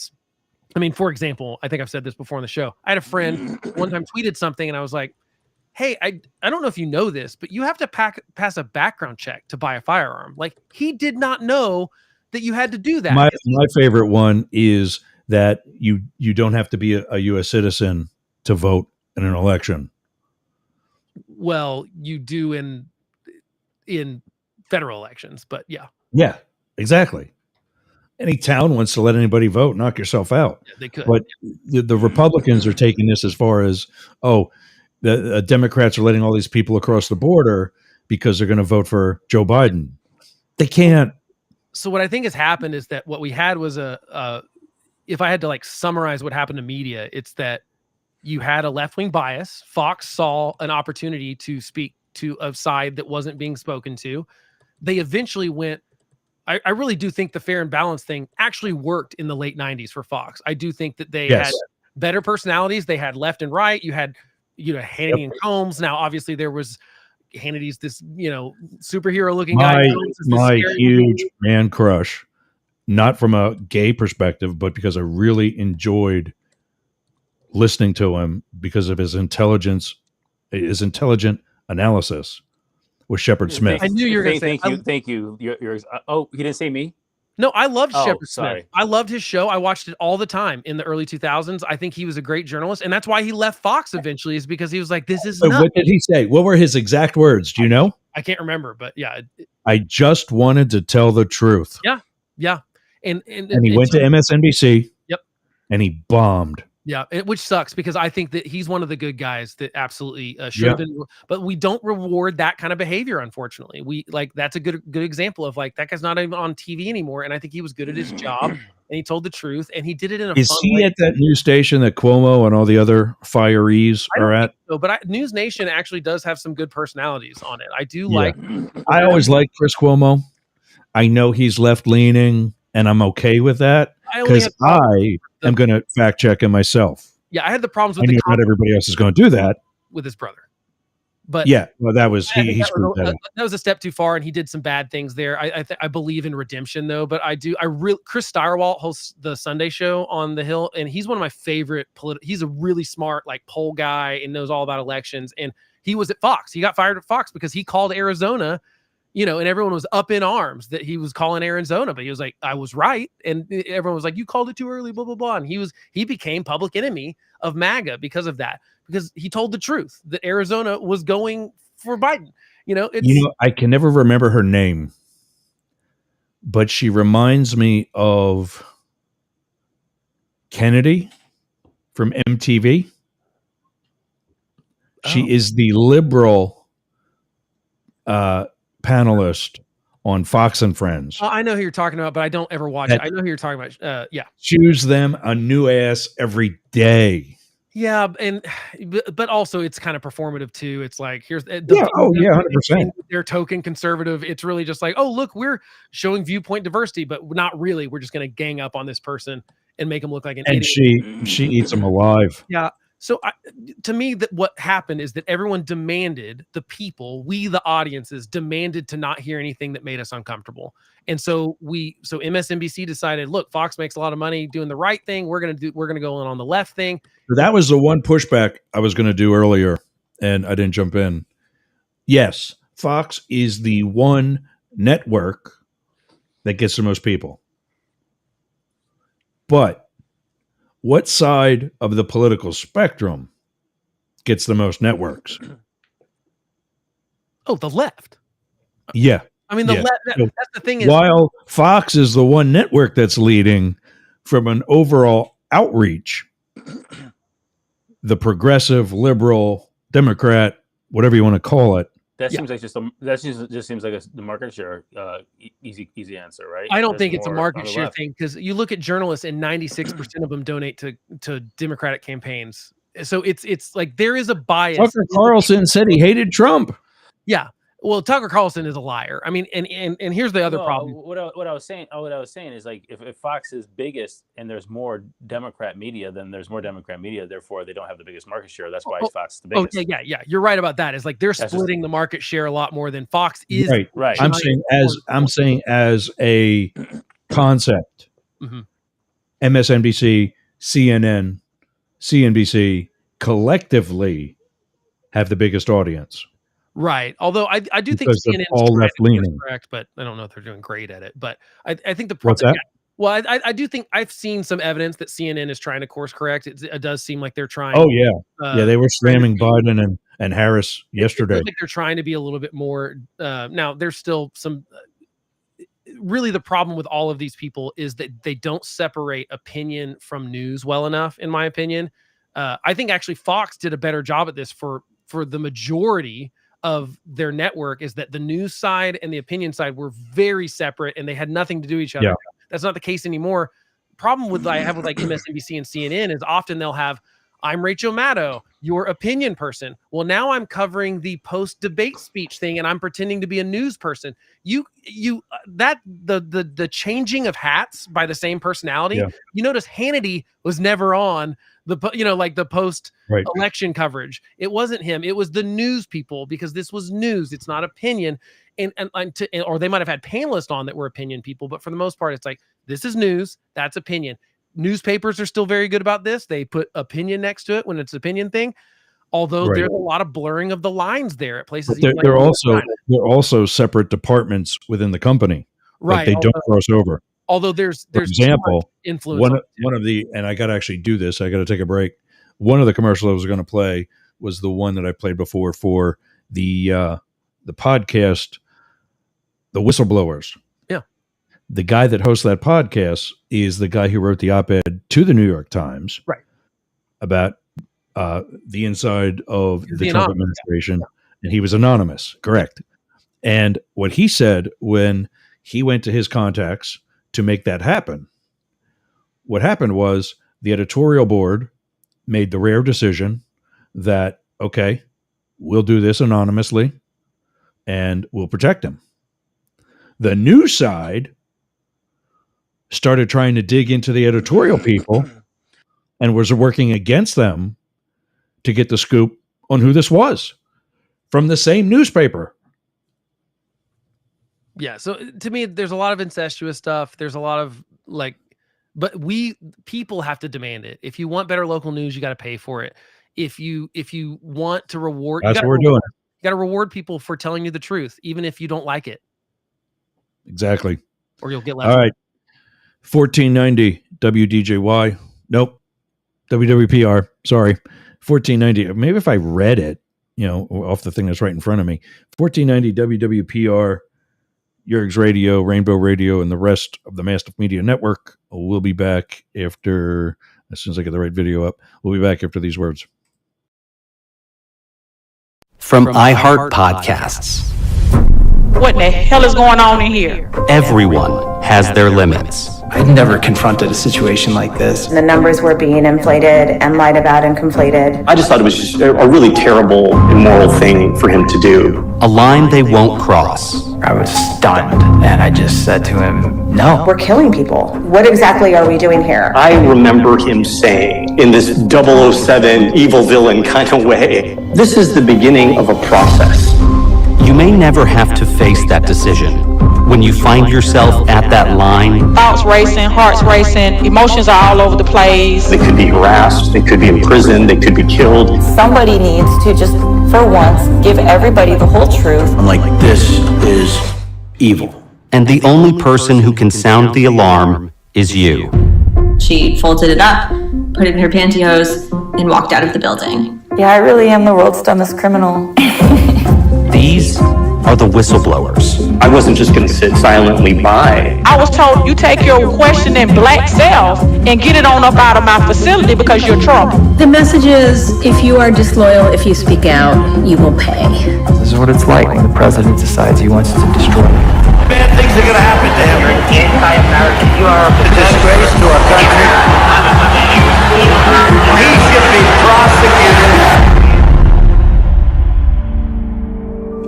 for example, I think I've said this before on the show. I had a friend one time tweeted something, and I was like, hey, I don't know if you know this, but you have to pass a background check to buy a firearm. Like he did not know that you had to do that. My favorite one is that you don't have to be a U.S. citizen to vote in an election. Well, you do in federal elections, but yeah. Yeah, exactly. Any town wants to let anybody vote, knock yourself out. Yeah, they could. But the Republicans are taking this as far as, oh, the Democrats are letting all these people across the border because they're going to vote for Joe Biden. They can't. So what I think has happened is that what we had was if I had to like summarize what happened to media, it's that you had a left-wing bias. Fox saw an opportunity to speak to a side that wasn't being spoken to. They eventually went. I really do think the fair and balanced thing actually worked in the late 90s for Fox. I do think that they Yes. had better personalities. They had left and right. You had, Hannity and Combs. Now, obviously, there was Hannity's this, superhero looking guy. My huge man crush, not from a gay perspective, but because I really enjoyed listening to him because of his intelligent analysis, was Shepard Smith. I knew you were going to say. Thank you. Oh, he didn't say me? No, I loved Shepard sorry. Smith. I loved his show. I watched it all the time in the early 2000s. I think he was a great journalist, and that's why he left Fox eventually, is because he was like, this is nuts. What did he say? What were his exact words? Do you know? I can't remember, but yeah. I just wanted to tell the truth. Yeah. And he went to MSNBC. Yep. And he bombed. Yeah, which sucks because I think that he's one of the good guys that absolutely should have been, but we don't reward that kind of behavior. Unfortunately, that's a good example of like that guy's not even on TV anymore, and I think he was good at his job and he told the truth and he did it in a. Is fun he way. at that news station that Cuomo and all the other firees are at? So, but News Nation actually does have some good personalities on it. I do like. I always liked Chris Cuomo. I know he's left leaning, and I'm okay with that because I am going to fact check him myself. Yeah, I had the problems with not everybody else is going to do that with his brother. But yeah, well, that was he screwed that up. That was a step too far, and he did some bad things there. I believe in redemption though, but Chris Stirewalt hosts the Sunday Show on the Hill, and he's one of my favorite he's a really smart like poll guy and knows all about elections. And he was at Fox. He got fired at Fox because he called Arizona, and everyone was up in arms that he was calling Arizona, but he was like, I was right. And everyone was like, you called it too early, blah, blah, blah. And he became public enemy of MAGA because of that, because he told the truth that Arizona was going for Biden. I can never remember her name, but she reminds me of Kennedy from MTV. She is the liberal panelist on Fox and Friends. I know who you're talking about, but I don't ever watch it. I know who you're talking about. Yeah. Choose them a new ass every day. Yeah, but also it's kind of performative too. It's like here's 100%. They're token conservative. It's really just like, oh look, we're showing viewpoint diversity, but not really. We're just going to gang up on this person and make them look like an idiot. And she eats them alive. Yeah. So to me, that what happened is that everyone demanded, the people, we the audiences demanded to not hear anything that made us uncomfortable. And so MSNBC decided, look, Fox makes a lot of money doing the right thing. We're gonna go in on the left thing. That was the one pushback I was going to do earlier, and I didn't jump in. Yes, Fox is the one network that gets the most people. But what side of the political spectrum gets the most networks? Oh, the left. Yeah. I mean, left. That's the thing. While Fox is the one network that's leading from an overall outreach, the progressive, liberal, Democrat, whatever you want to call it. Seems like just seems like the market share easy answer, right? I don't think it's a market share thing, because you look at journalists and 96% of them donate to Democratic campaigns. So it's like there is a bias. Tucker Carlson said he hated Trump. Yeah. Well, Tucker Carlson is a liar. I mean, and here's the other problem. What I was saying is like if Fox is biggest and there's more Democrat media, then there's more Democrat media. Therefore, they don't have the biggest market share. That's why Fox is the biggest. Yeah. You're right about that. It's like they're splitting the market share a lot more than Fox is. Right. I'm saying as a concept, MSNBC, CNN, CNBC collectively have the biggest audience. Right. Although I do think CNN is all left leaning, correct, but I don't know if they're doing great at it. But I think the what's that? Well, I do think I've seen some evidence that CNN is trying to course correct. It does seem like they're trying. Oh yeah, they were slamming Biden and Harris yesterday. I think they're trying to be a little bit more. Now there's still some. really the problem with all of these people is that they don't separate opinion from news well enough, in my opinion. I think actually Fox did a better job at this for the majority of their network, is that the news side and the opinion side were very separate and they had nothing to do with each other. Yeah. That's not the case anymore. Problem with I have with like MSNBC and CNN is often they'll have, I'm Rachel Maddow, your opinion person. Well, now I'm covering the post-debate speech thing and I'm pretending to be a news person. The changing of hats by the same personality. Yeah. You notice Hannity was never on the post election coverage. It wasn't him. It was the news people, because this was news. It's not opinion. Or they might have had panelists on that were opinion people, but for the most part, it's like, this is news, that's opinion. Newspapers are still very good about this. They put opinion next to it when it's an opinion thing. Although there's a lot of blurring of the lines there at places. They're also separate departments within the company. Right. They don't cross over. Although there's example, influence. One of the, and I got to actually do this. I got to take a break. One of the commercials I was going to play was the one that I played before for the podcast, The Whistleblowers. Yeah. The guy that hosts that podcast is the guy who wrote the op-ed to the New York Times, right, about the inside of the Trump administration, and he was anonymous, correct? And what he said when he went to his contacts to make that happen, what happened was the editorial board made the rare decision that, okay, we'll do this anonymously and we'll protect him. The news side started trying to dig into the editorial people and was working against them to get the scoop on who this was from the same newspaper. Yeah. So to me, there's a lot of incestuous stuff. There's a lot of but people have to demand it. If you want better local news, you got to pay for it. If you want to reward, that's what we're doing. You got to reward people for telling you the truth, even if you don't like it. Exactly. Or you'll get left. All right. 1490 WDJY. Nope. WWPR. Sorry. 1490. Maybe if I read it, off the thing that's right in front of me. 1490 WWPR, Yerg's Radio, Rainbow Radio, and the rest of the Mastiff Media Network. We'll be back as soon as I get the right video up. We'll be back after these words. From iHeart Podcasts. What the hell is going on in here? Everyone has their limits. I'd never confronted a situation like this. The numbers were being inflated and lied about and conflated. I just thought it was just a really terrible, immoral thing for him to do. A line they won't cross. I was stunned, and I just said to him, no. We're killing people. What exactly are we doing here? I remember him saying, in this 007 evil villain kind of way, this is the beginning of a process. You may never have to face that decision. When you find yourself at that line, thoughts racing, hearts racing, emotions are all over the place. They could be harassed, they could be imprisoned, they could be killed. Somebody needs to just, for once, give everybody the whole truth. I'm like, this is evil. And the only person who can sound the alarm is you. She folded it up, put it in her pantyhose, and walked out of the building. Yeah, I really am the world's dumbest criminal. These are the whistleblowers. I wasn't just going to sit silently by. I was told, you take your questioning black self and get it on up out of my facility because you're trouble. The message is, if you are disloyal, if you speak out, you will pay. This is what it's like when the president decides he wants to destroy you. Bad things are going to happen to him. You're an anti-American. You are a disgrace to our country. He should be prosecuted.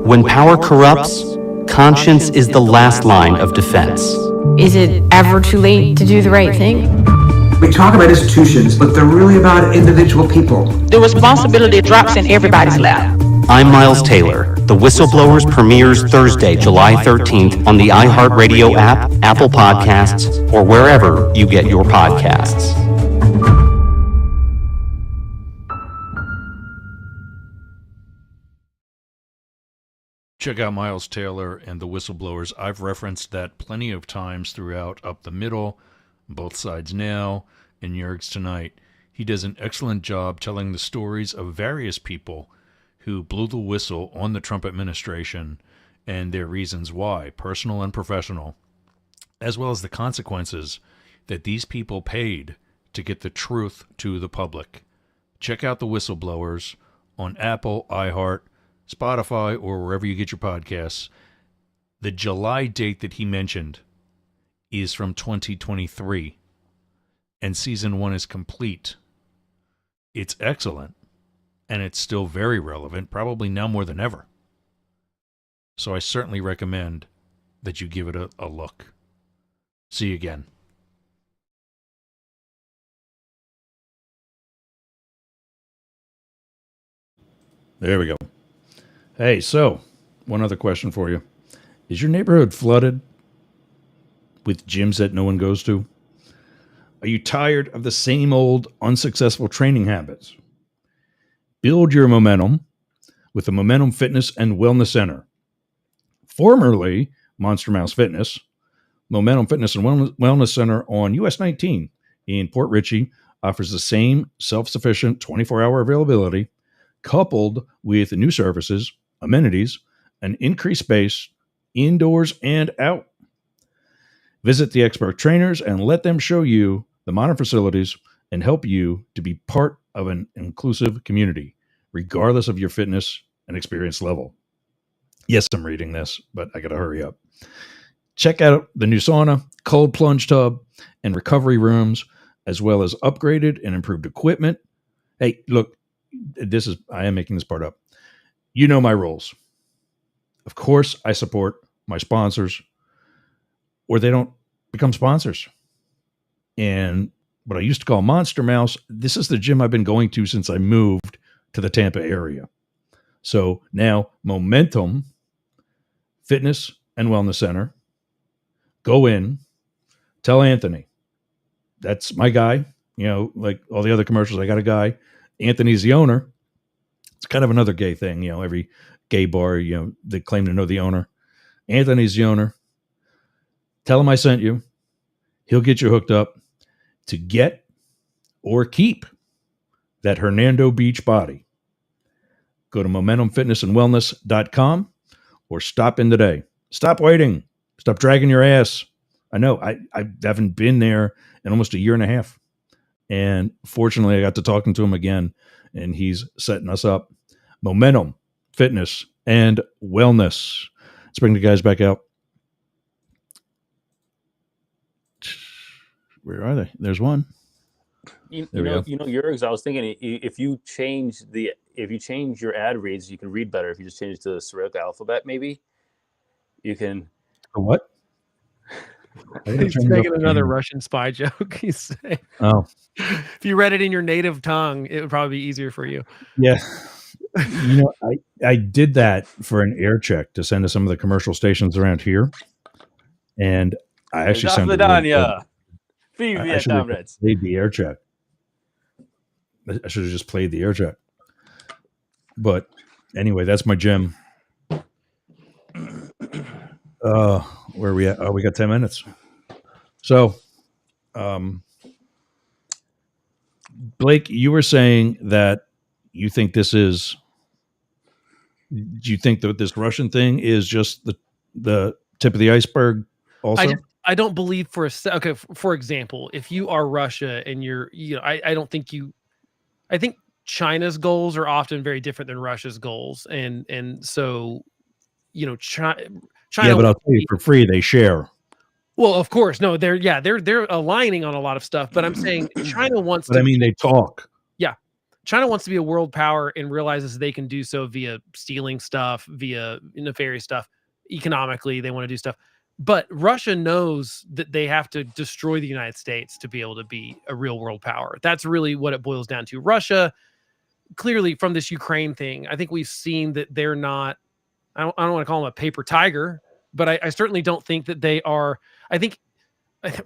When power corrupts, conscience is the last line of defense. Is it ever too late to do the right thing? We talk about institutions, but they're really about individual people. The responsibility drops in everybody's lap. I'm Miles Taylor. The Whistleblowers premieres Thursday, July 13th on the iHeartRadio app, Apple Podcasts, or wherever you get your podcasts. Check out Miles Taylor and the Whistleblowers. I've referenced that plenty of times throughout Up the Middle, Both Sides Now, and Yerg's Tonight. He does an excellent job telling the stories of various people who blew the whistle on the Trump administration and their reasons why, personal and professional. as well as the consequences that these people paid to get the truth to the public. Check out The Whistleblowers on Apple, iHeart, Spotify, or wherever you get your podcasts. The July date that he mentioned is from 2023, and season 1 is complete. It's excellent, and it's still very relevant, probably now more than ever. So I certainly recommend that you give it a look. See you again. There we go. Hey, so one other question for you. Is your neighborhood flooded with gyms that no one goes to? Are you tired of the same old unsuccessful training habits? Build your momentum with the Momentum Fitness and Wellness Center. Formerly Monster Mouse Fitness, Momentum Fitness and Wellness Center on US 19 in Port Richey offers the same self-sufficient 24-hour availability, coupled with new services, amenities, and increased space indoors and out. Visit the expert trainers and let them show you the modern facilities and help you to be part of an inclusive community, regardless of your fitness and experience level. Yes, I'm reading this, but I got to hurry up. Check out the new sauna, cold plunge tub, and recovery rooms, as well as upgraded and improved equipment. Hey, look, I am making this part up. You know my rules. Of course, I support my sponsors, or they don't become sponsors. And what I used to call Monster Mouse, this is the gym I've been going to since I moved to the Tampa area. So now Momentum Fitness and Wellness Center. Go in, tell Anthony, that's my guy. You know, like all the other commercials, I got a guy. Anthony's the owner. It's kind of another gay thing. You know, every gay bar, you know, they claim to know the owner. Anthony's the owner. Tell him I sent you. He'll get you hooked up to get or keep that Hernando Beach body. Go to MomentumFitnessandWellness.com or stop in today. Stop waiting. Stop dragging your ass. I know I haven't been there in almost a year and a half. And fortunately, I got to talking to him again, and he's setting us up. Momentum, Fitness, and Wellness. Let's bring the guys back out. Where are they? There's one. You know, Jurgs, I was thinking if you change your ad reads, you can read better. If you just change it to the Cyrillic alphabet, maybe you can. What? He's making another Russian spy joke. He's saying, "Oh, if you read it in your native tongue, it would probably be easier for you." Yeah, you know, I did that for an air check to send to some of the commercial stations around here, and I actually sounded really good. I should have played the air check. I should have just played the air check. But anyway, that's my gym. Where are we at? Oh, we got 10 minutes. So, Blake, you were saying that you think do you think that this Russian thing is just the tip of the iceberg also? I don't believe for example, if you are Russia and I think China's goals are often very different than Russia's goals. And so, you know, China. Yeah, but I'll tell you for free, they share. Well, of course, no, they're aligning on a lot of stuff, but I'm saying China wants to. I mean, they talk. Yeah. China wants to be a world power and realizes they can do so via stealing stuff, via nefarious stuff. Economically, they want to do stuff. But Russia knows that they have to destroy the United States to be able to be a real world power. That's really what it boils down to. Russia, clearly from this Ukraine thing, I think we've seen that they're not, I don't want to call them a paper tiger, but I certainly don't think that they are. I think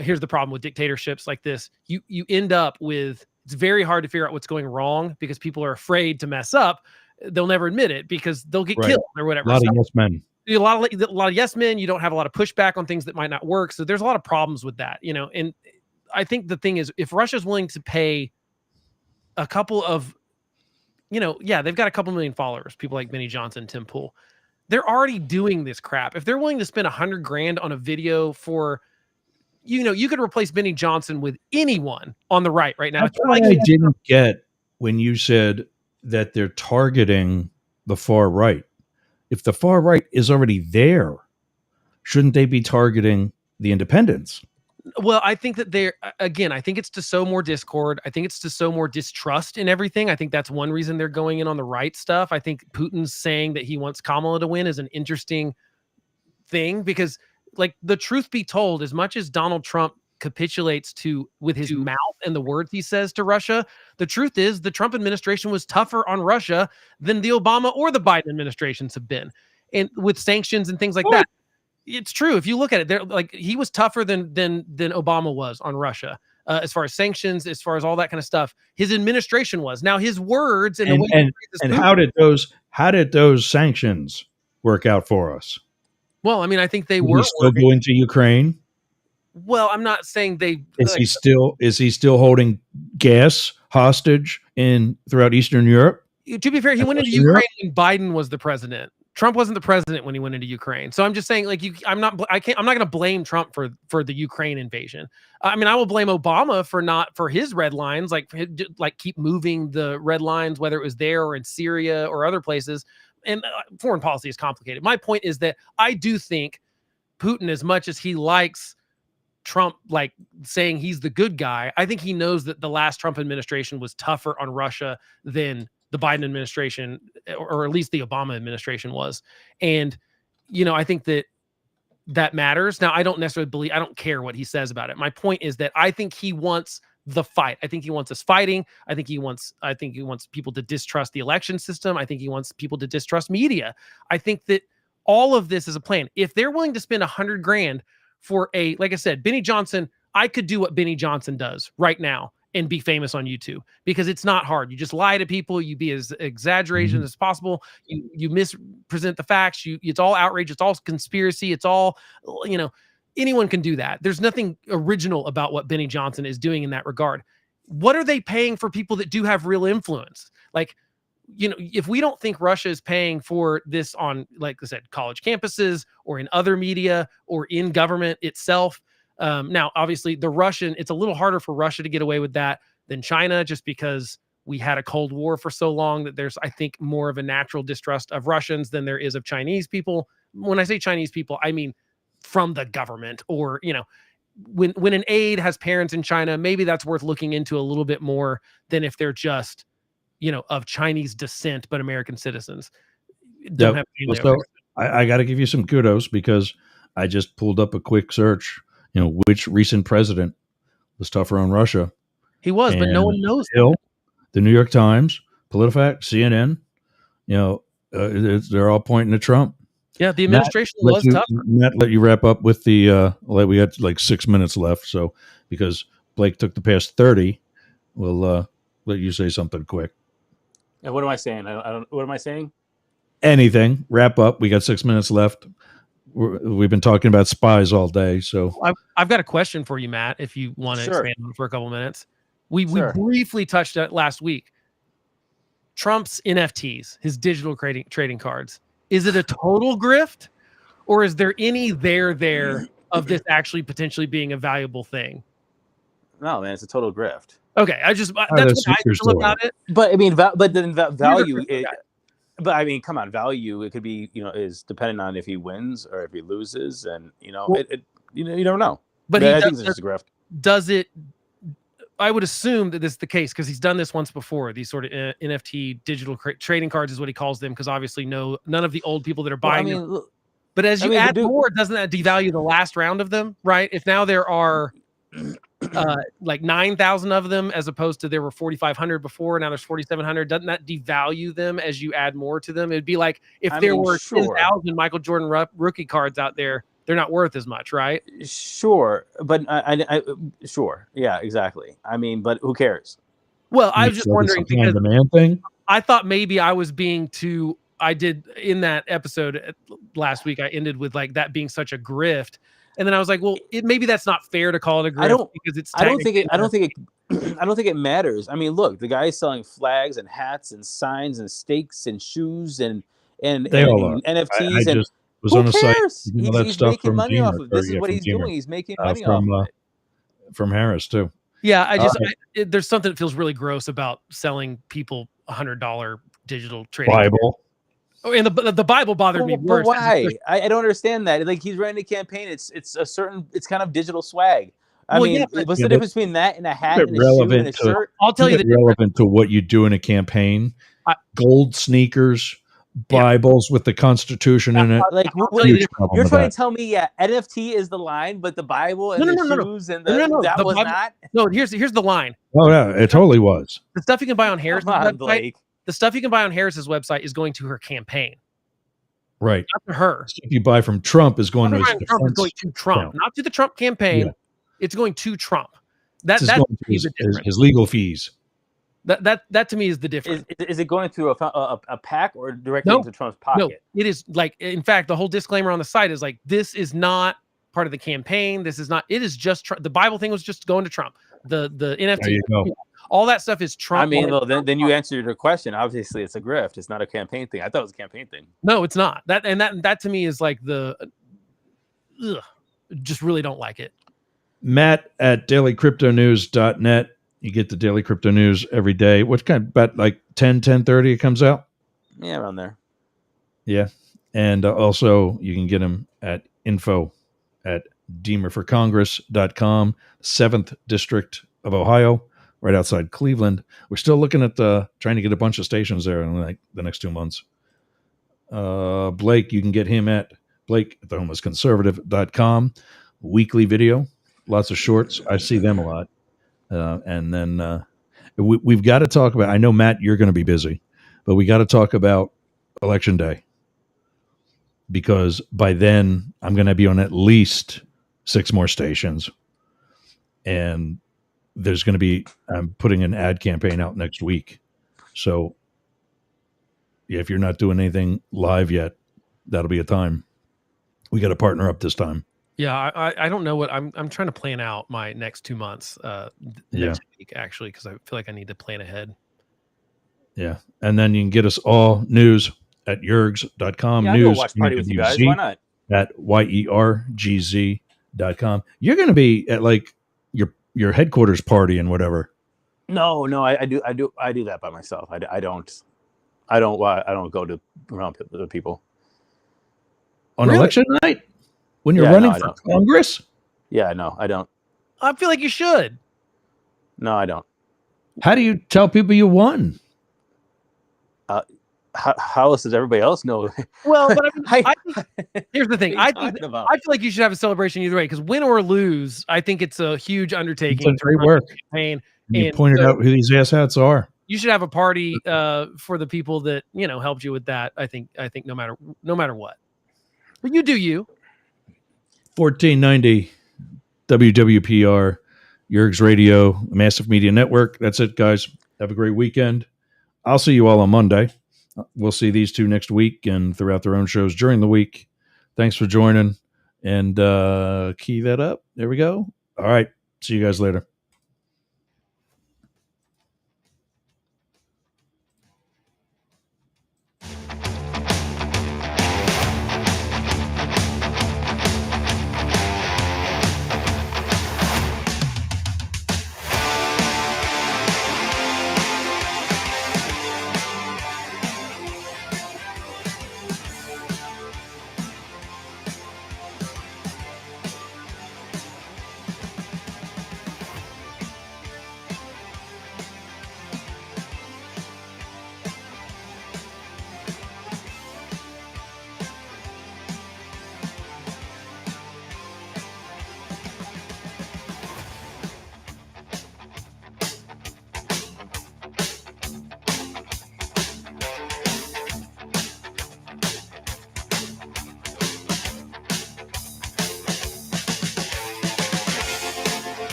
here's the problem with dictatorships like this. You end up with, it's very hard to figure out what's going wrong because people are afraid to mess up. They'll never admit it because they'll get killed or whatever. A lot of yes men. A lot of yes men. You don't have a lot of pushback on things that might not work. So there's a lot of problems with that, you know. And I think the thing is, if Russia's willing to pay a couple of, you know, they've got a couple million followers, people like Benny Johnson, Tim Pool. They're already doing this crap. If they're willing to spend $100,000 on a video for, you could replace Benny Johnson with anyone on the right right now. That's why I didn't get when you said that they're targeting the far right. If the far right is already there, shouldn't they be targeting the independents? Well, I think that I think it's to sow more discord. I think it's to sow more distrust in everything. I think that's one reason they're going in on the right stuff. I think Putin's saying that he wants Kamala to win is an interesting thing because, like, the truth be told, as much as Donald Trump capitulates with his mouth and the words he says to Russia, the truth is the Trump administration was tougher on Russia than the Obama or the Biden administrations have been, and with sanctions and things like that. It's true. If you look at it, like he was tougher than Obama was on Russia, as far as sanctions, as far as all that kind of stuff. His administration was. Now his words and the way how did those sanctions work out for us? Well, I mean, I think they Did were he still go into Ukraine. Well, I'm not saying they. Is he still holding gas hostage throughout Eastern Europe? To be fair, he went into Ukraine when Biden was the president. Trump wasn't the president when he went into Ukraine. So I'm just saying, like, I'm not going to blame Trump for the Ukraine invasion. I mean, I will blame Obama for his red lines, like keep moving the red lines, whether it was there or in Syria or other places. And foreign policy is complicated. My point is that I do think Putin, as much as he likes Trump, like saying he's the good guy, I think he knows that the last Trump administration was tougher on Russia than the Biden administration, or at least the Obama administration was. And, I think that matters. Now, I don't necessarily I don't care what he says about it. My point is that I think he wants the fight. I think he wants us fighting. I think he wants people to distrust the election system. I think he wants people to distrust media. I think that all of this is a plan. If they're willing to spend $100,000 for like I said, Benny Johnson, I could do what Benny Johnson does right now and be famous on YouTube because it's not hard. You just lie to people. You be as exaggerated as possible. You mispresent the facts. It's all outrage. It's all conspiracy. It's all, anyone can do that. There's nothing original about what Benny Johnson is doing in that regard. What are they paying for people that do have real influence? Like, if we don't think Russia is paying for this on, like I said, college campuses or in other media or in government itself, now, obviously, it's a little harder for Russia to get away with that than China, just because we had a Cold War for so long that there's, I think, more of a natural distrust of Russians than there is of Chinese people. When I say Chinese people, I mean from the government, or, when an aide has parents in China, maybe that's worth looking into a little bit more than if they're just, of Chinese descent, but American citizens. Don't have so I got to give you some kudos because I just pulled up a quick search. Which recent president was tougher on Russia? He was, but no one knows. The New York Times, PolitiFact, CNN, they're all pointing to Trump. Yeah, the administration was tougher. Matt, let you wrap up with the. We had like 6 minutes left, so because Blake took the past 30, we'll let you say something quick. And what am I saying? I don't. What am I saying? Anything. Wrap up. We got 6 minutes left. We've been talking about spies all day, so I've got a question for you, Matt. If you want to expand on it for a couple minutes, we briefly touched it last week. Trump's NFTs, his digital trading cards. Is it a total grift, or is there any there of this actually potentially being a valuable thing? No, man, it's a total grift. Okay, that's what I feel about it. But I mean, but then value. But I mean, come on, value. It could be, is dependent on if he wins or if he loses, and you don't know. But I think it's just a grift. Does it? I would assume that this is the case because he's done this once before. These sort of NFT digital trading cards is what he calls them, because obviously none of the old people that are buying them. But as you add more, doesn't that devalue the last round of them? Right? If now there are like 9,000 of them, as opposed to there were 4,500 before, now there's 4,700. Doesn't that devalue them as you add more to them? It'd be like if there were 10,000 Michael Jordan rookie cards out there, they're not worth as much, right? Sure, but sure, yeah, exactly. I mean, but who cares? Well, I was just wondering because demand thing. I thought maybe I was being too. I did in that episode last week. I ended with like that being such a grift. And then I was like, well, maybe that's not fair to call it a grift because it's. I don't think it matters. I mean, look, the guy is selling flags and hats and signs and steaks and shoes and they all are. NFTs. I just was Who on the site. cares? You know, that He's stuff making from money Deemer, off of this. Is what from he's Deemer. doing. He's making money off of it. From Harris too. Yeah, All there's something that feels really gross about selling people $100 digital trading. Bible. Oh, and the Bible bothered me But worse. why? I don't understand that. Like, he's running a campaign. It's kind of digital swag. I mean, what's the difference between that and a hat and a shoe and a shirt? I'll tell you the difference. Relevant to what you do in a campaign. Gold sneakers, Bibles with the Constitution in it. Like, you're trying to tell me, NFT is the line, but the Bible and the shoes and that was Bible, not. No, here's the line. Oh yeah, it totally was. The stuff you can buy on Harris's website. Blake. The stuff you can buy on Harris's website is going to her campaign. Right. Not to her. Stuff you buy from Trump is going to his Trump is going to Trump, account. not to the Trump campaign. Yeah. It's going to Trump. That's going to his legal fees. That to me is the difference. Is it going through a PAC or directly into Trump's pocket? No, it is like, in fact, the whole disclaimer on the site is like, this is not part of the campaign. This is not. It is just the Bible thing was just going to Trump. The NFT. There you go. All that stuff is Trump. I mean, well, then you answered your question. Obviously, it's a grift. It's not a campaign thing. I thought it was a campaign thing. No, it's not. That to me is like just really don't like it. Matt at dailycryptonews.net. You get the Daily Crypto News every day. What kind? About like 10:30 it comes out? Yeah, around there. Yeah. And also you can get them at info@deemerforcongress.com, 7th District of Ohio, right outside Cleveland. We're still looking at trying to get a bunch of stations there in like the next 2 months. Blake, you can get him at blake@thehomelessconservative.com. Weekly video, lots of shorts. I see them a lot. And then we've got to talk about, I know, Matt, you're going to be busy, but we got to talk about Election Day, because by then I'm going to be on at least 6 more stations. And there's going to be, I'm putting an ad campaign out next week. So yeah, if you're not doing anything live yet, that'll be a time. We got to partner up this time. Yeah, I don't know what I'm trying to plan out my next 2 months next week, actually, because I feel like I need to plan ahead. Yeah. And then you can get us all news at yergz.com. Yeah, news. I'll go watch Party with you guys. Why not? At yergz.com. You're going to be at like your headquarters party and whatever. No, I do that by myself. I don't go to around the people on election night. When you're running for Congress? Yeah, no, I don't. I feel like you should. No, I don't. How do you tell people you won? How else does everybody else know? Well, but I think, here's the thing. I feel like you should have a celebration either way, because win or lose, I think it's a huge undertaking. It's great work. Campaign. You pointed out who these asshats are. You should have a party for the people that helped you with that. I think no matter what. But you do you. 1490 WWPR, Yergz Radio, Massive Media Network. That's it, guys. Have a great weekend. I'll see you all on Monday. We'll see these two next week and throughout their own shows during the week. Thanks for joining. And key that up. There we go. All right. See you guys later.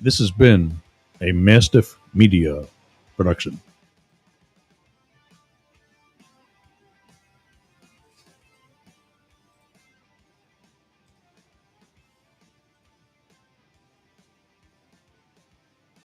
This has been a Mastiff Media production.